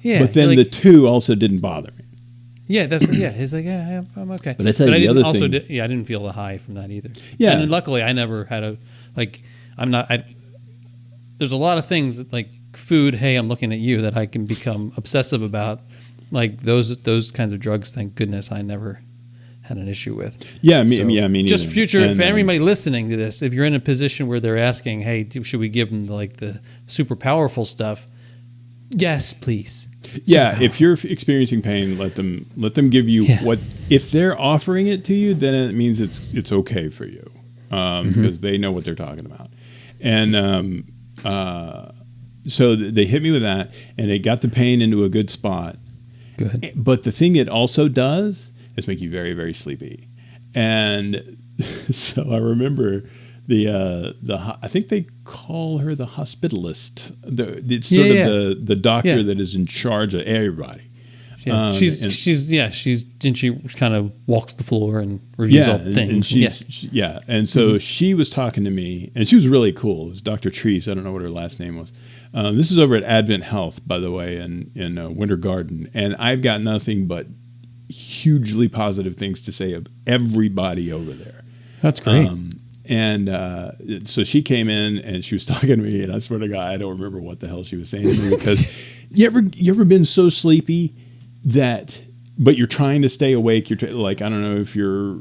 But then the 2 also didn't bother me. Yeah, He's like, I'm okay. But I tell you the other thing. I didn't feel the high from that either. Yeah, and luckily I never had there's a lot of things that, like food. Hey, I'm looking at you, that I can become obsessive about. Like those kinds of drugs, thank goodness I never had an issue with. Yeah, me neither. Just future, for everybody listening to this, if you're in a position where they're asking, hey, should we give them the super powerful stuff? Yes, please. If you're experiencing pain, let them give you what. If they're offering it to you, then it means it's okay for you, because they know what they're talking about. And so they hit me with that, and it got the pain into a good spot. Good. But the thing it also does is make you very, very sleepy. And so I remember I think they call her the hospitalist. It's sort of the doctor that is in charge of everybody. Yeah. She kind of walks the floor and reviews all the things. And so she was talking to me, and she was really cool. It was Dr. Treese. I don't know what her last name was. This is over at Advent Health, by the way, in Winter Garden. And I've got nothing but hugely positive things to say of everybody over there. That's great. So she came in and she was talking to me, and I swear to God, I don't remember what the hell she was saying to me, because you ever been so sleepy but you're trying to stay awake. You're I don't know if you're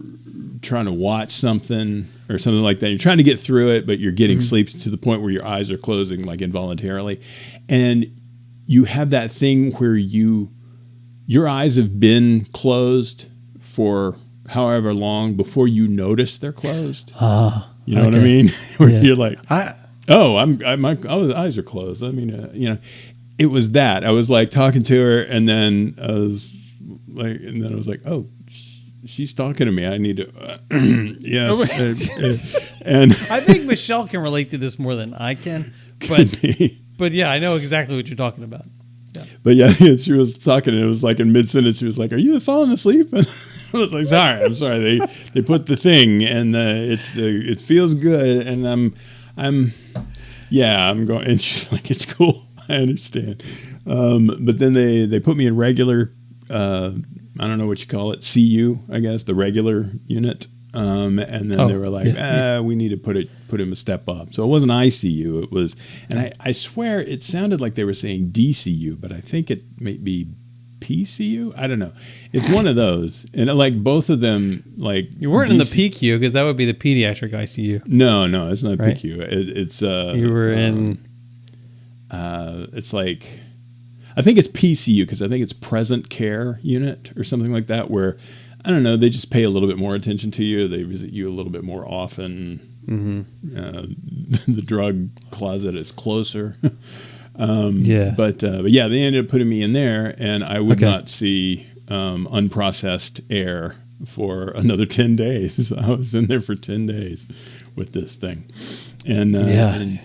trying to watch something or something like that. You're trying to get through it, but you're getting sleep to the point where your eyes are closing like involuntarily. And you have that thing where your eyes have been closed for however long before you notice they're closed. You know what I mean? Where you're like, my eyes are closed. I mean, it was that. I was like talking to her, and then I was like, oh, she's talking to me. I need to, yes. And I think Michelle can relate to this more than I can. But yeah, I know exactly what you're talking about. Yeah. But she was talking, and it was like in mid-sentence, she was like, "Are you falling asleep?" And I was like, I'm sorry. They put the thing, and it feels good, and I'm going. And she's like, "It's cool. I understand." But then they put me in regular, I don't know what you call it, CU, I guess, the regular unit. And then they were like, we need to put him a step up. So it wasn't ICU. It was, and I swear it sounded like they were saying DCU, but I think it may be PCU. I don't know. It's one of those, and like both of them, like You weren't in the PQ because that would be the pediatric ICU. No, it's not Right? PQ. It's You were in. it's like, I think it's PCU because I think it's present care unit or something like that, where I don't know, they just pay a little bit more attention to you. They visit you a little bit more often. The drug closet is closer. But yeah, they ended up putting me in there, and I would not see unprocessed air for another 10 days. I was in there for 10 days with this thing, and it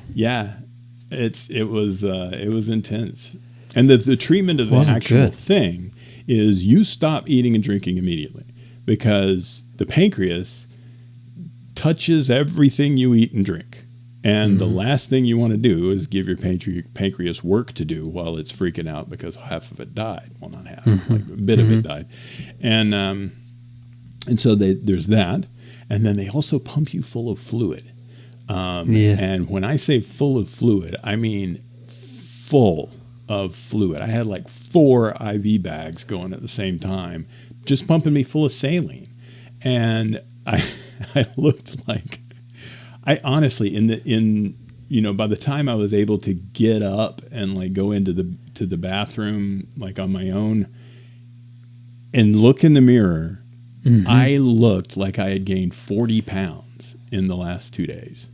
was intense. And the treatment of the actual thing is you stop eating and drinking immediately, because the pancreas touches everything you eat and drink. And the last thing you want to do is give your pancreas work to do while it's freaking out because half of it died. Well, not half, like a bit of it died. And so there's that. And then they also pump you full of fluid. And when I say full of fluid, I mean full of fluid. I had like 4 IV bags going at the same time, just pumping me full of saline. And I looked like, I honestly, by the time I was able to get up and like go into the bathroom like on my own and look in the mirror, I looked like I had gained 40 pounds in the last 2 days.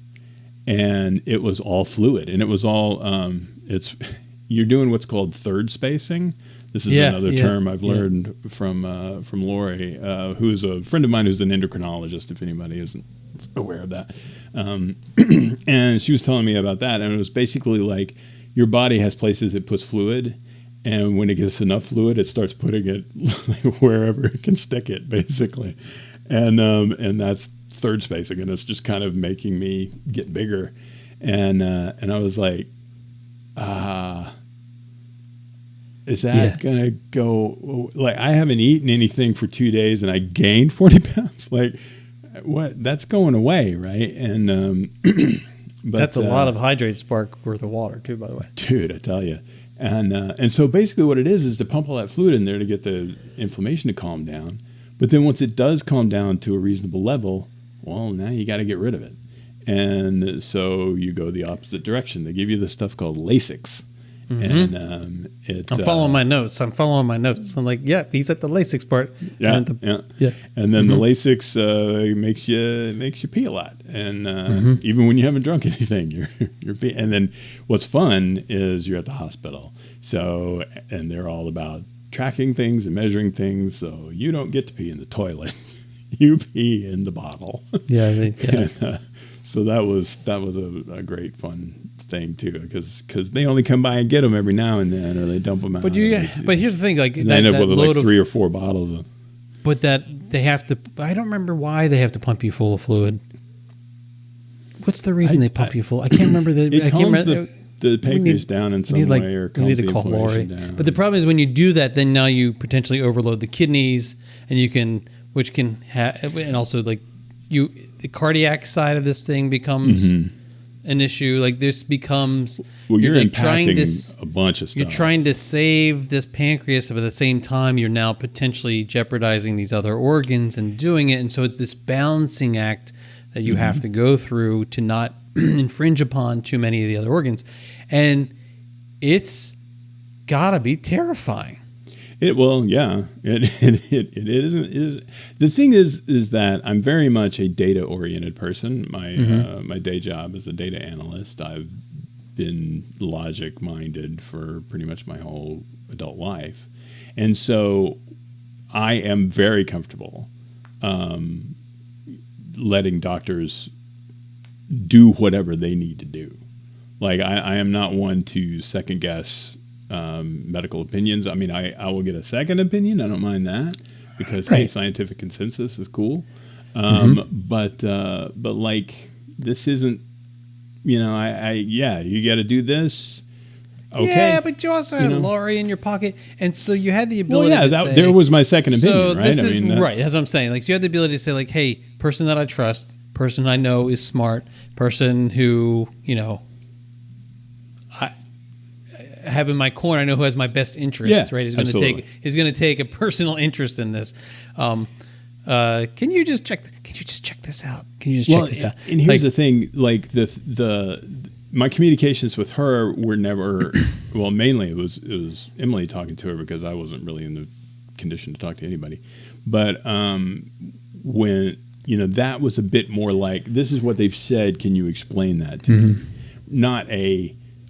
And it was all fluid, and it was all you're doing what's called third spacing. This is another term I've learned from Lori, who is a friend of mine who's an endocrinologist, if anybody isn't aware of that. And she was telling me about that, and it was basically like your body has places it puts fluid, and when it gets enough fluid, it starts putting it wherever it can stick it, basically. And that's third spacing, and it's just kind of making me get bigger. And I was like, is that gonna go? Like, I haven't eaten anything for 2 days and I gained 40 pounds. Like, what? That's going away, right? And but That's a lot of Hydrate Spark worth of water, too, by the way. Dude, I tell you. And so basically, what it is to pump all that fluid in there to get the inflammation to calm down. But then once it does calm down to a reasonable level, well, now you got to get rid of it. And so you go the opposite direction. They give you this stuff called Lasix. And I'm following my notes. I'm like, he's at the Lasix part. And then the Lasix makes you pee a lot, and even when you haven't drunk anything, you're pee. And then what's fun is you're at the hospital. So, and they're all about tracking things and measuring things. So you don't get to pee in the toilet. You pee in the bottle. And, so that was a great fun thing too, because they only come by and get them every now and then, or they dump them out. But here's the thing, like and they end up with like 3 or 4 bottles. But that they have to. I don't remember why they have to pump you full of fluid. What's the reason they pump you full? I can't remember the. It calms the pancreas down in some way, or calms the inflammation down. But the problem is when you do that, then now you potentially overload the kidneys, and which can have, and also like the cardiac side of this thing becomes an issue. Like this becomes you're like impacting a bunch of stuff. You're trying to save this pancreas, but at the same time, you're now potentially jeopardizing these other organs and doing it. And so it's this balancing act that you have to go through to not infringe upon too many of the other organs, and it's gotta be terrifying. It isn't. The thing is that I'm very much a data oriented person. My day job is a data analyst. I've been logic minded for pretty much my whole adult life, and so I am very comfortable letting doctors do whatever they need to do. Like I am not one to second guess medical opinions. I mean, I will get a second opinion. I don't mind that, because hey, scientific consensus is cool. But like, this isn't, you got to do this. Okay. Yeah, but you also had Lori in your pocket, and so you had the ability. Well, yeah, there was my second opinion, right? Right. That's what I'm saying. Like, so you had the ability to say, like, hey, person that I trust, person I know is smart, person who, have in my corner. I know who has my best interest. Yeah, Right? He's absolutely. going to take a personal interest in this. Can you just check this out? Can you just check this out? And here's the thing: like my communications with her were never. Well, mainly it was Emily talking to her because I wasn't really in the condition to talk to anybody. But when that was a bit more like, this is what they've said. Can you explain that to me? Not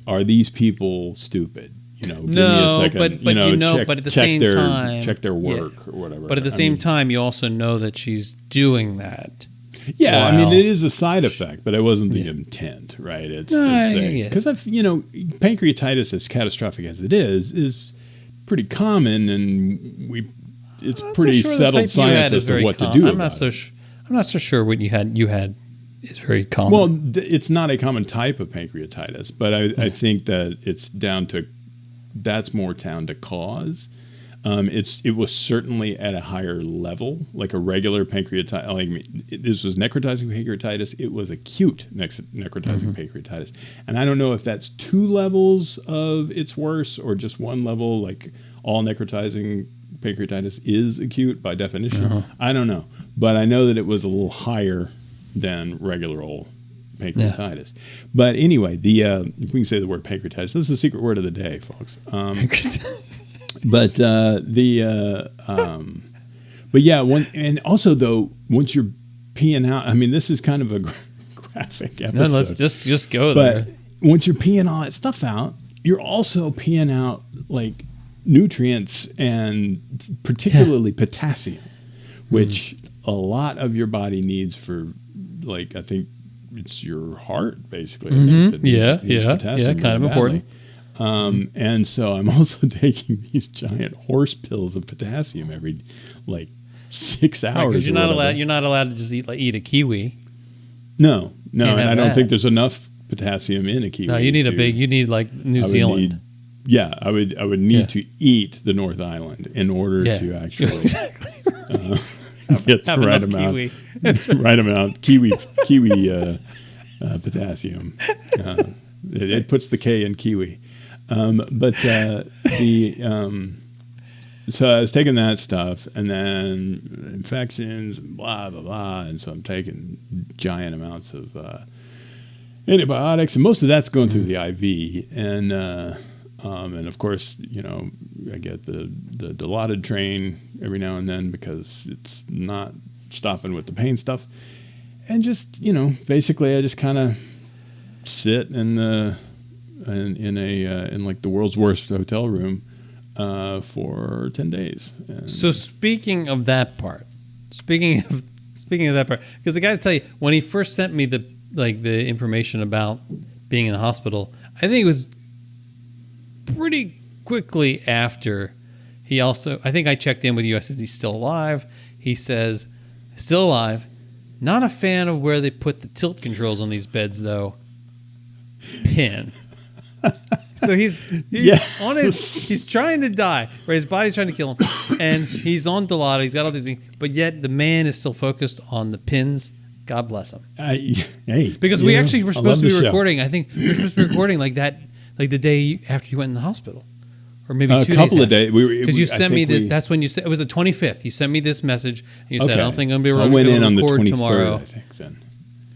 are these people stupid? Give me a second. But at the same time, check their work or whatever. But at the same time, you also know that she's doing that. Yeah, I mean, it is a side effect, but it wasn't the intent, right? Because pancreatitis, as catastrophic as it is pretty common, and it's pretty settled science as to what to do. I'm not so sure what you had is very common. Well, it's not a common type of pancreatitis, but I think that that's more down to cause. It was certainly at a higher level, like a regular pancreatitis. This was necrotizing pancreatitis. It was acute necrotizing pancreatitis, and I don't know if that's 2 levels of it's worse or just 1 level. Like all necrotizing pancreatitis is acute by definition. I don't know, but I know that it was a little higher than regular old pancreatitis. Yeah. But anyway, we can say the word pancreatitis. This is the secret word of the day, folks. But but yeah, and also though, once you're peeing out, I mean, this is kind of a graphic episode. No, let's just go there. But once you're peeing all that stuff out, you're also peeing out like nutrients and particularly potassium, which a lot of your body needs for, like, I think it's your heart basically. I think that needs potassium kind of important. And so I'm also taking these giant horse pills of potassium every 6 hours. Because you're not allowed to just eat a kiwi. No, and I don't think there's enough potassium in a kiwi. No, you need like New Zealand. I would need to eat the North Island in order to actually get the right amount. Right amount kiwi potassium. It puts the K in kiwi. So I was taking that stuff, and then infections, blah blah blah, and so I'm taking giant amounts of antibiotics, and most of that's going through the IV, and of course, I get the Dilaudid train every now and then because it's not stopping with the pain stuff, and just basically I just kind of sit in like the world's worst hotel room for 10 days. So speaking of that part, because I got to tell you, when he first sent me the information about being in the hospital, I think it was pretty quickly after I think I checked in with you. I said, he's still alive. He says, still alive. Not a fan of where they put the tilt controls on these beds, though. Pin. So he's on he's trying to die, right? His body's trying to kill him, and he's on Dilaudid. He's got all these things, but yet the man is still focused on the pins. God bless him. Because we actually were supposed to be recording. I think we were supposed to be recording like that, like the day after you went in the hospital, or maybe 2 days. A couple of days. Because you sent me this. That's when you said it was the 25th. You sent me this message, and you said, "I don't think I'm going to be able to record tomorrow." I think then.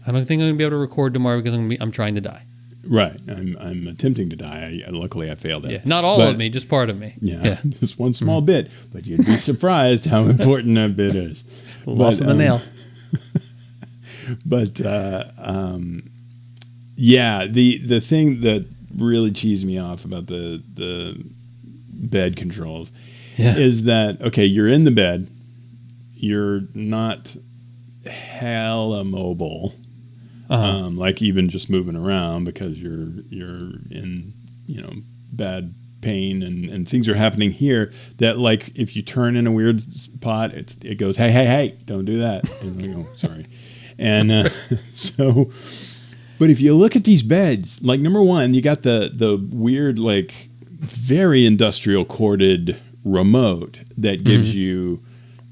I don't think I'm going to be able to record tomorrow because I'm trying to die. Right, I'm attempting to die. Luckily, I failed it. Yeah, not all of me, just part of me. Yeah. Just one small bit, but you'd be surprised how important that bit is. Loss of the nail. But the thing that really cheesed me off about the bed controls is that, okay, you're in the bed, you're not hella mobile. Like even just moving around because you're in bad pain and things are happening here that, like, if you turn in a weird spot, it goes, hey, don't do that, and I go, sorry. And so, but if you look at these beds, like, number one, you got the weird, like, very industrial corded remote that gives you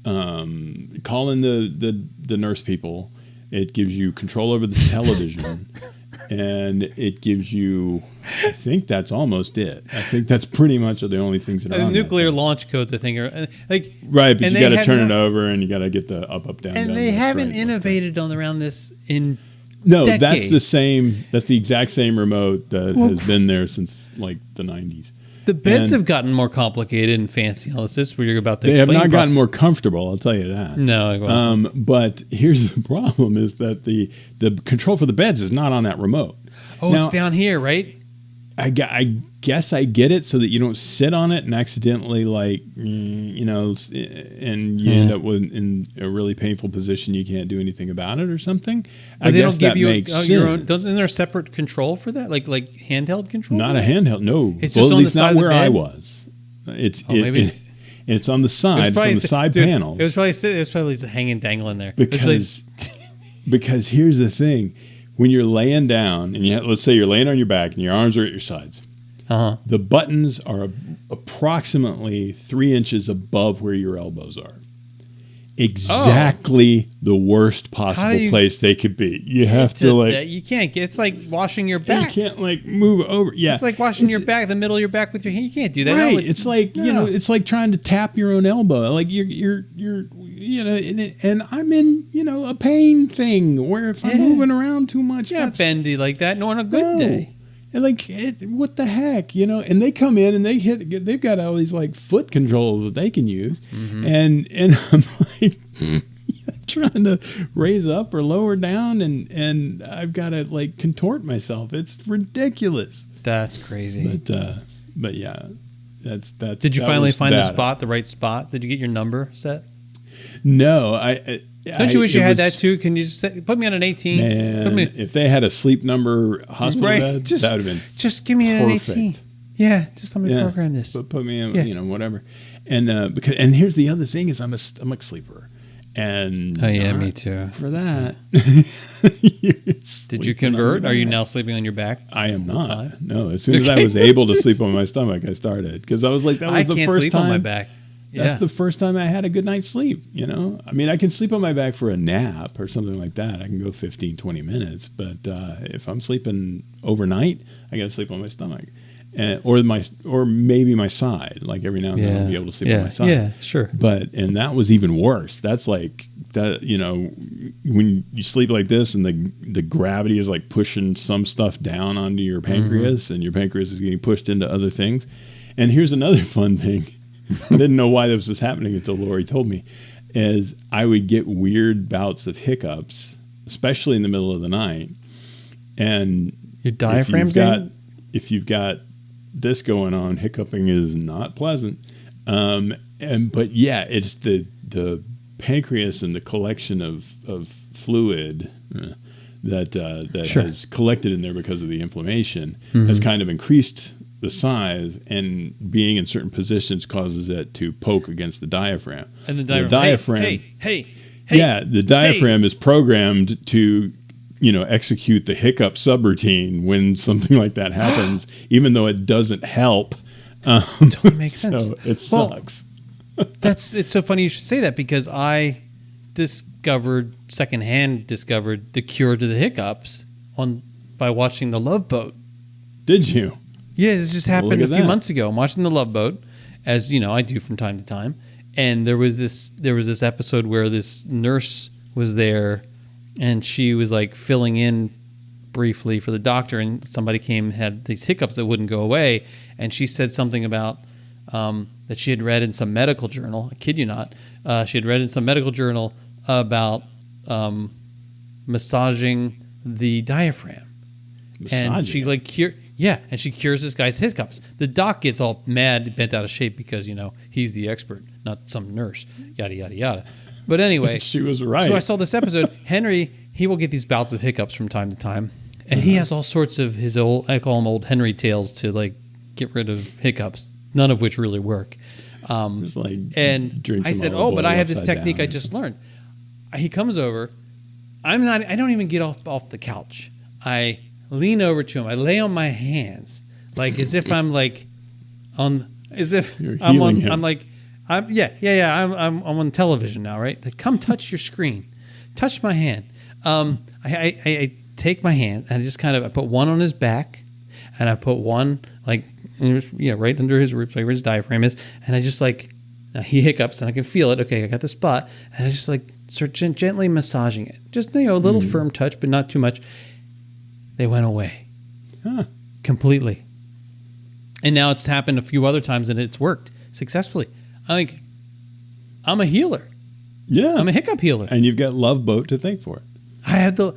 call in the nurse people. It gives you control over the television, and it gives you. I think that's almost it. I think that's pretty much the only things that are on nuclear launch codes. I think are like right, but you got to turn it over, and you got to get the up, down. And down, they left, haven't right, innovated around this in. No, decades. That's the same. That's the exact same remote that has been there since like the 90s. The beds have gotten more complicated and fancy. All this where you're about to. They have not gotten more comfortable. I'll tell you that. No, but here's the problem: is that the control for the beds is not on that remote. Oh, now, it's down here, right? I guess I get it so that you don't sit on it and accidentally and you end up in a really painful position. You can't do anything about it or something. But they don't give you your own. Isn't there a separate control for that, like handheld control? Not a handheld. No, it's just at least not where I was. It's on the side. It's on the side panels. It was probably hanging dangling there because here's the thing. When you're laying down, and let's say you're laying on your back and your arms are at your sides, the buttons are approximately 3 inches above where your elbows are. Exactly the worst possible place they could be. You have to you can't get. It's like washing your back. You can't move over. Yeah, it's like washing your back, the middle of your back with your hand. You can't do that. Right. It's like it's like trying to tap your own elbow. Like you're and I'm in a pain thing where if I'm moving around too much, that's bendy like that. No, on a good day. And what the heck, And they come in and they've got all these like foot controls that they can use, and I'm like trying to raise up or lower down, and I've got to like contort myself. It's ridiculous. That's crazy. But yeah, that's. Did you finally find the right spot? Did you get your number set? No, Don't you wish you had that too? Can you just put me on an 18? Man, if they had a sleep number hospital bed, that would have been just give me an 18. Yeah, just let me program this. But put me in, whatever. And and here's the other thing is I'm a stomach sleeper. And me too. For that. Did you convert? Are you now sleeping on your back? I am not. No, as soon as I was able to sleep on my stomach, I started because I was like, that was the first sleep time on my back. That's the first time I had a good night's sleep, I mean, I can sleep on my back for a nap or something like that. I can go 15, 20 minutes. But if I'm sleeping overnight, I got to sleep on my stomach. Or maybe my side. Like every now and then I'll be able to sleep on my side. Yeah, sure. And that was even worse. That's like that, when you sleep like this and the gravity is like pushing some stuff down onto your pancreas and your pancreas is getting pushed into other things. And here's another fun thing. I didn't know why this was happening until Lori told me, is I would get weird bouts of hiccups, especially in the middle of the night. And your diaphragm's if you've got this going on, hiccuping is not pleasant. But it's the pancreas and the collection of fluid that has collected in there because of the inflammation has kind of increased the size, and being in certain positions causes it to poke against the diaphragm. And the diaphragm. The diaphragm is programmed to, execute the hiccup subroutine when something like that happens, even though it doesn't help. Totally makes sense. So it sucks. It's so funny you should say that because I secondhand discovered the cure to the hiccups by watching The Love Boat. Did you? Yeah, this just happened a few months ago. I'm watching The Love Boat, as I do from time to time, and there was this episode where this nurse was there, and she was like filling in briefly for the doctor, and somebody had these hiccups that wouldn't go away, and she said something about that she had read in some medical journal. I kid you not, she had read in some medical journal about massaging the diaphragm, and she and she cures this guy's hiccups. The doc gets all mad, bent out of shape because, he's the expert, not some nurse, yada, yada, yada. But anyway. She was right. So I saw this episode. Henry, he will get these bouts of hiccups from time to time. And he has all sorts of his I call them old Henry tales to like get rid of hiccups, none of which really work. And I said, but I have this technique I just learned. He comes over. I don't even get off the couch. I lean over to him. I lay on my hands, like as if I'm like on, as if You're I'm healing on. him. I'm like, I'm on television now, right? Like, come touch your screen, touch my hand. I take my hand and I put one on his back, and I put one right under his ribs, like where his diaphragm is, and I just now he hiccups and I can feel it. Okay, I got the spot, and I just start gently massaging it, just a little firm touch, but not too much. They went away, completely, and now it's happened a few other times and it's worked successfully. I'm a healer. Yeah, I'm a hiccup healer, and you've got Love Boat to thank for it. I have the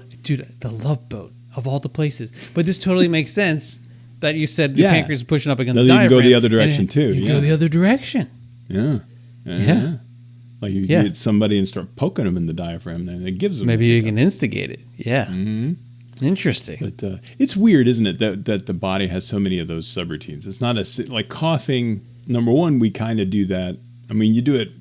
Love Boat of all the places, but this totally makes sense that you said the pancreas is pushing up against the diaphragm. You can go the other direction too. You go the other direction. Yeah. Like you get somebody and start poking them in the diaphragm, and it gives them. Maybe you can instigate it. Yeah. Mm-hmm. Interesting. But it's weird, isn't it, that the body has so many of those subroutines? It's not like coughing. Number one, we kind of do that. I mean, you do it,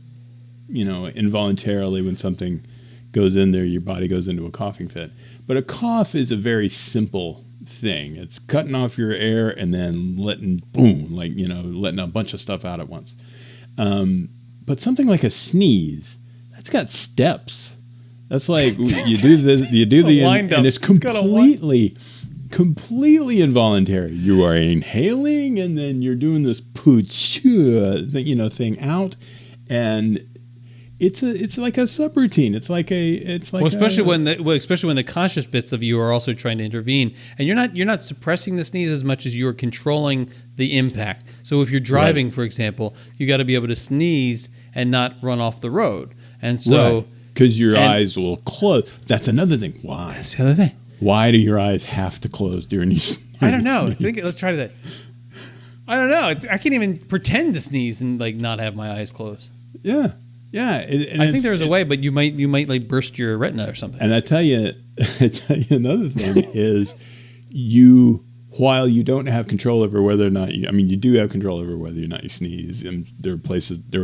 involuntarily when something goes in there, your body goes into a coughing fit. But a cough is a very simple thing. It's cutting off your air and then letting a bunch of stuff out at once. But something like a sneeze, that's got steps. That's like you do the and it's completely involuntary. You are inhaling and then you're doing this pooch thing out, and it's like a subroutine. Especially when the conscious bits of you are also trying to intervene, and you're not suppressing the sneeze as much as you're controlling the impact. So if you're driving, for example, you got to be able to sneeze and not run off the road, and so because your eyes will close. That's another thing. Why? That's the other thing. Why do your eyes have to close during you sneeze? I don't know. Let's try that. I don't know. I can't even pretend to sneeze and not have my eyes closed. Yeah. Yeah, I think there's a way, but you might burst your retina or something. And I tell you another thing is while you don't have control over whether or not you do have control over whether or not you sneeze, and there are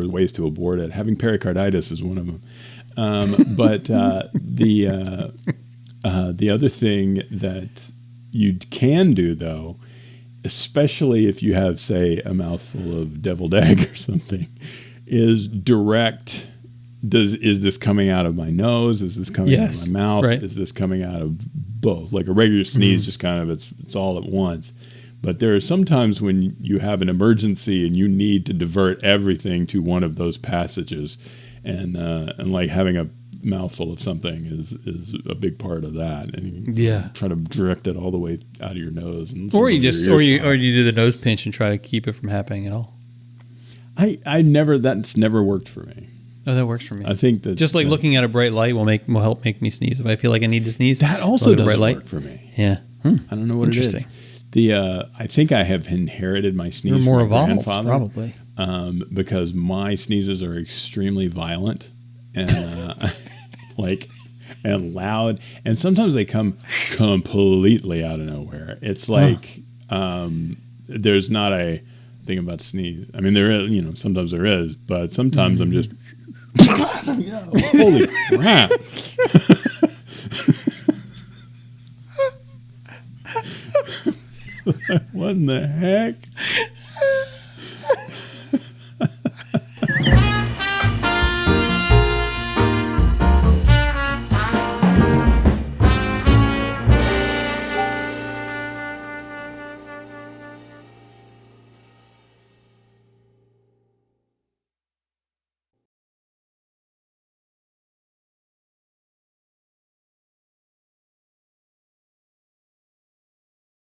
ways to abort it. Having pericarditis is one of them. But the other thing that you can do, though, especially if you have, say, a mouthful of deviled egg or something, is direct. Is this coming out of my nose? Is this coming out of my mouth? Right. Is this coming out of both? Like a regular sneeze, just kind of it's all at once. But there are some times when you have an emergency and you need to divert everything to one of those passages, and like having a mouthful of something is a big part of that. And you try to direct it all the way out of your nose, or you do the nose pinch and try to keep it from happening at all. That's never worked for me. Oh, that works for me. I think that just like looking at a bright light will help make me sneeze. If I feel like I need to sneeze, that also doesn't work for me. Yeah, I don't know what it is. I think I have inherated my sneeze from my grandfather, probably, because my sneezes are extremely violent and and loud, and sometimes they come completely out of nowhere. It's like there's not a thing about sneeze. I mean, there is, sometimes there is, but sometimes I'm just holy crap. What in the heck?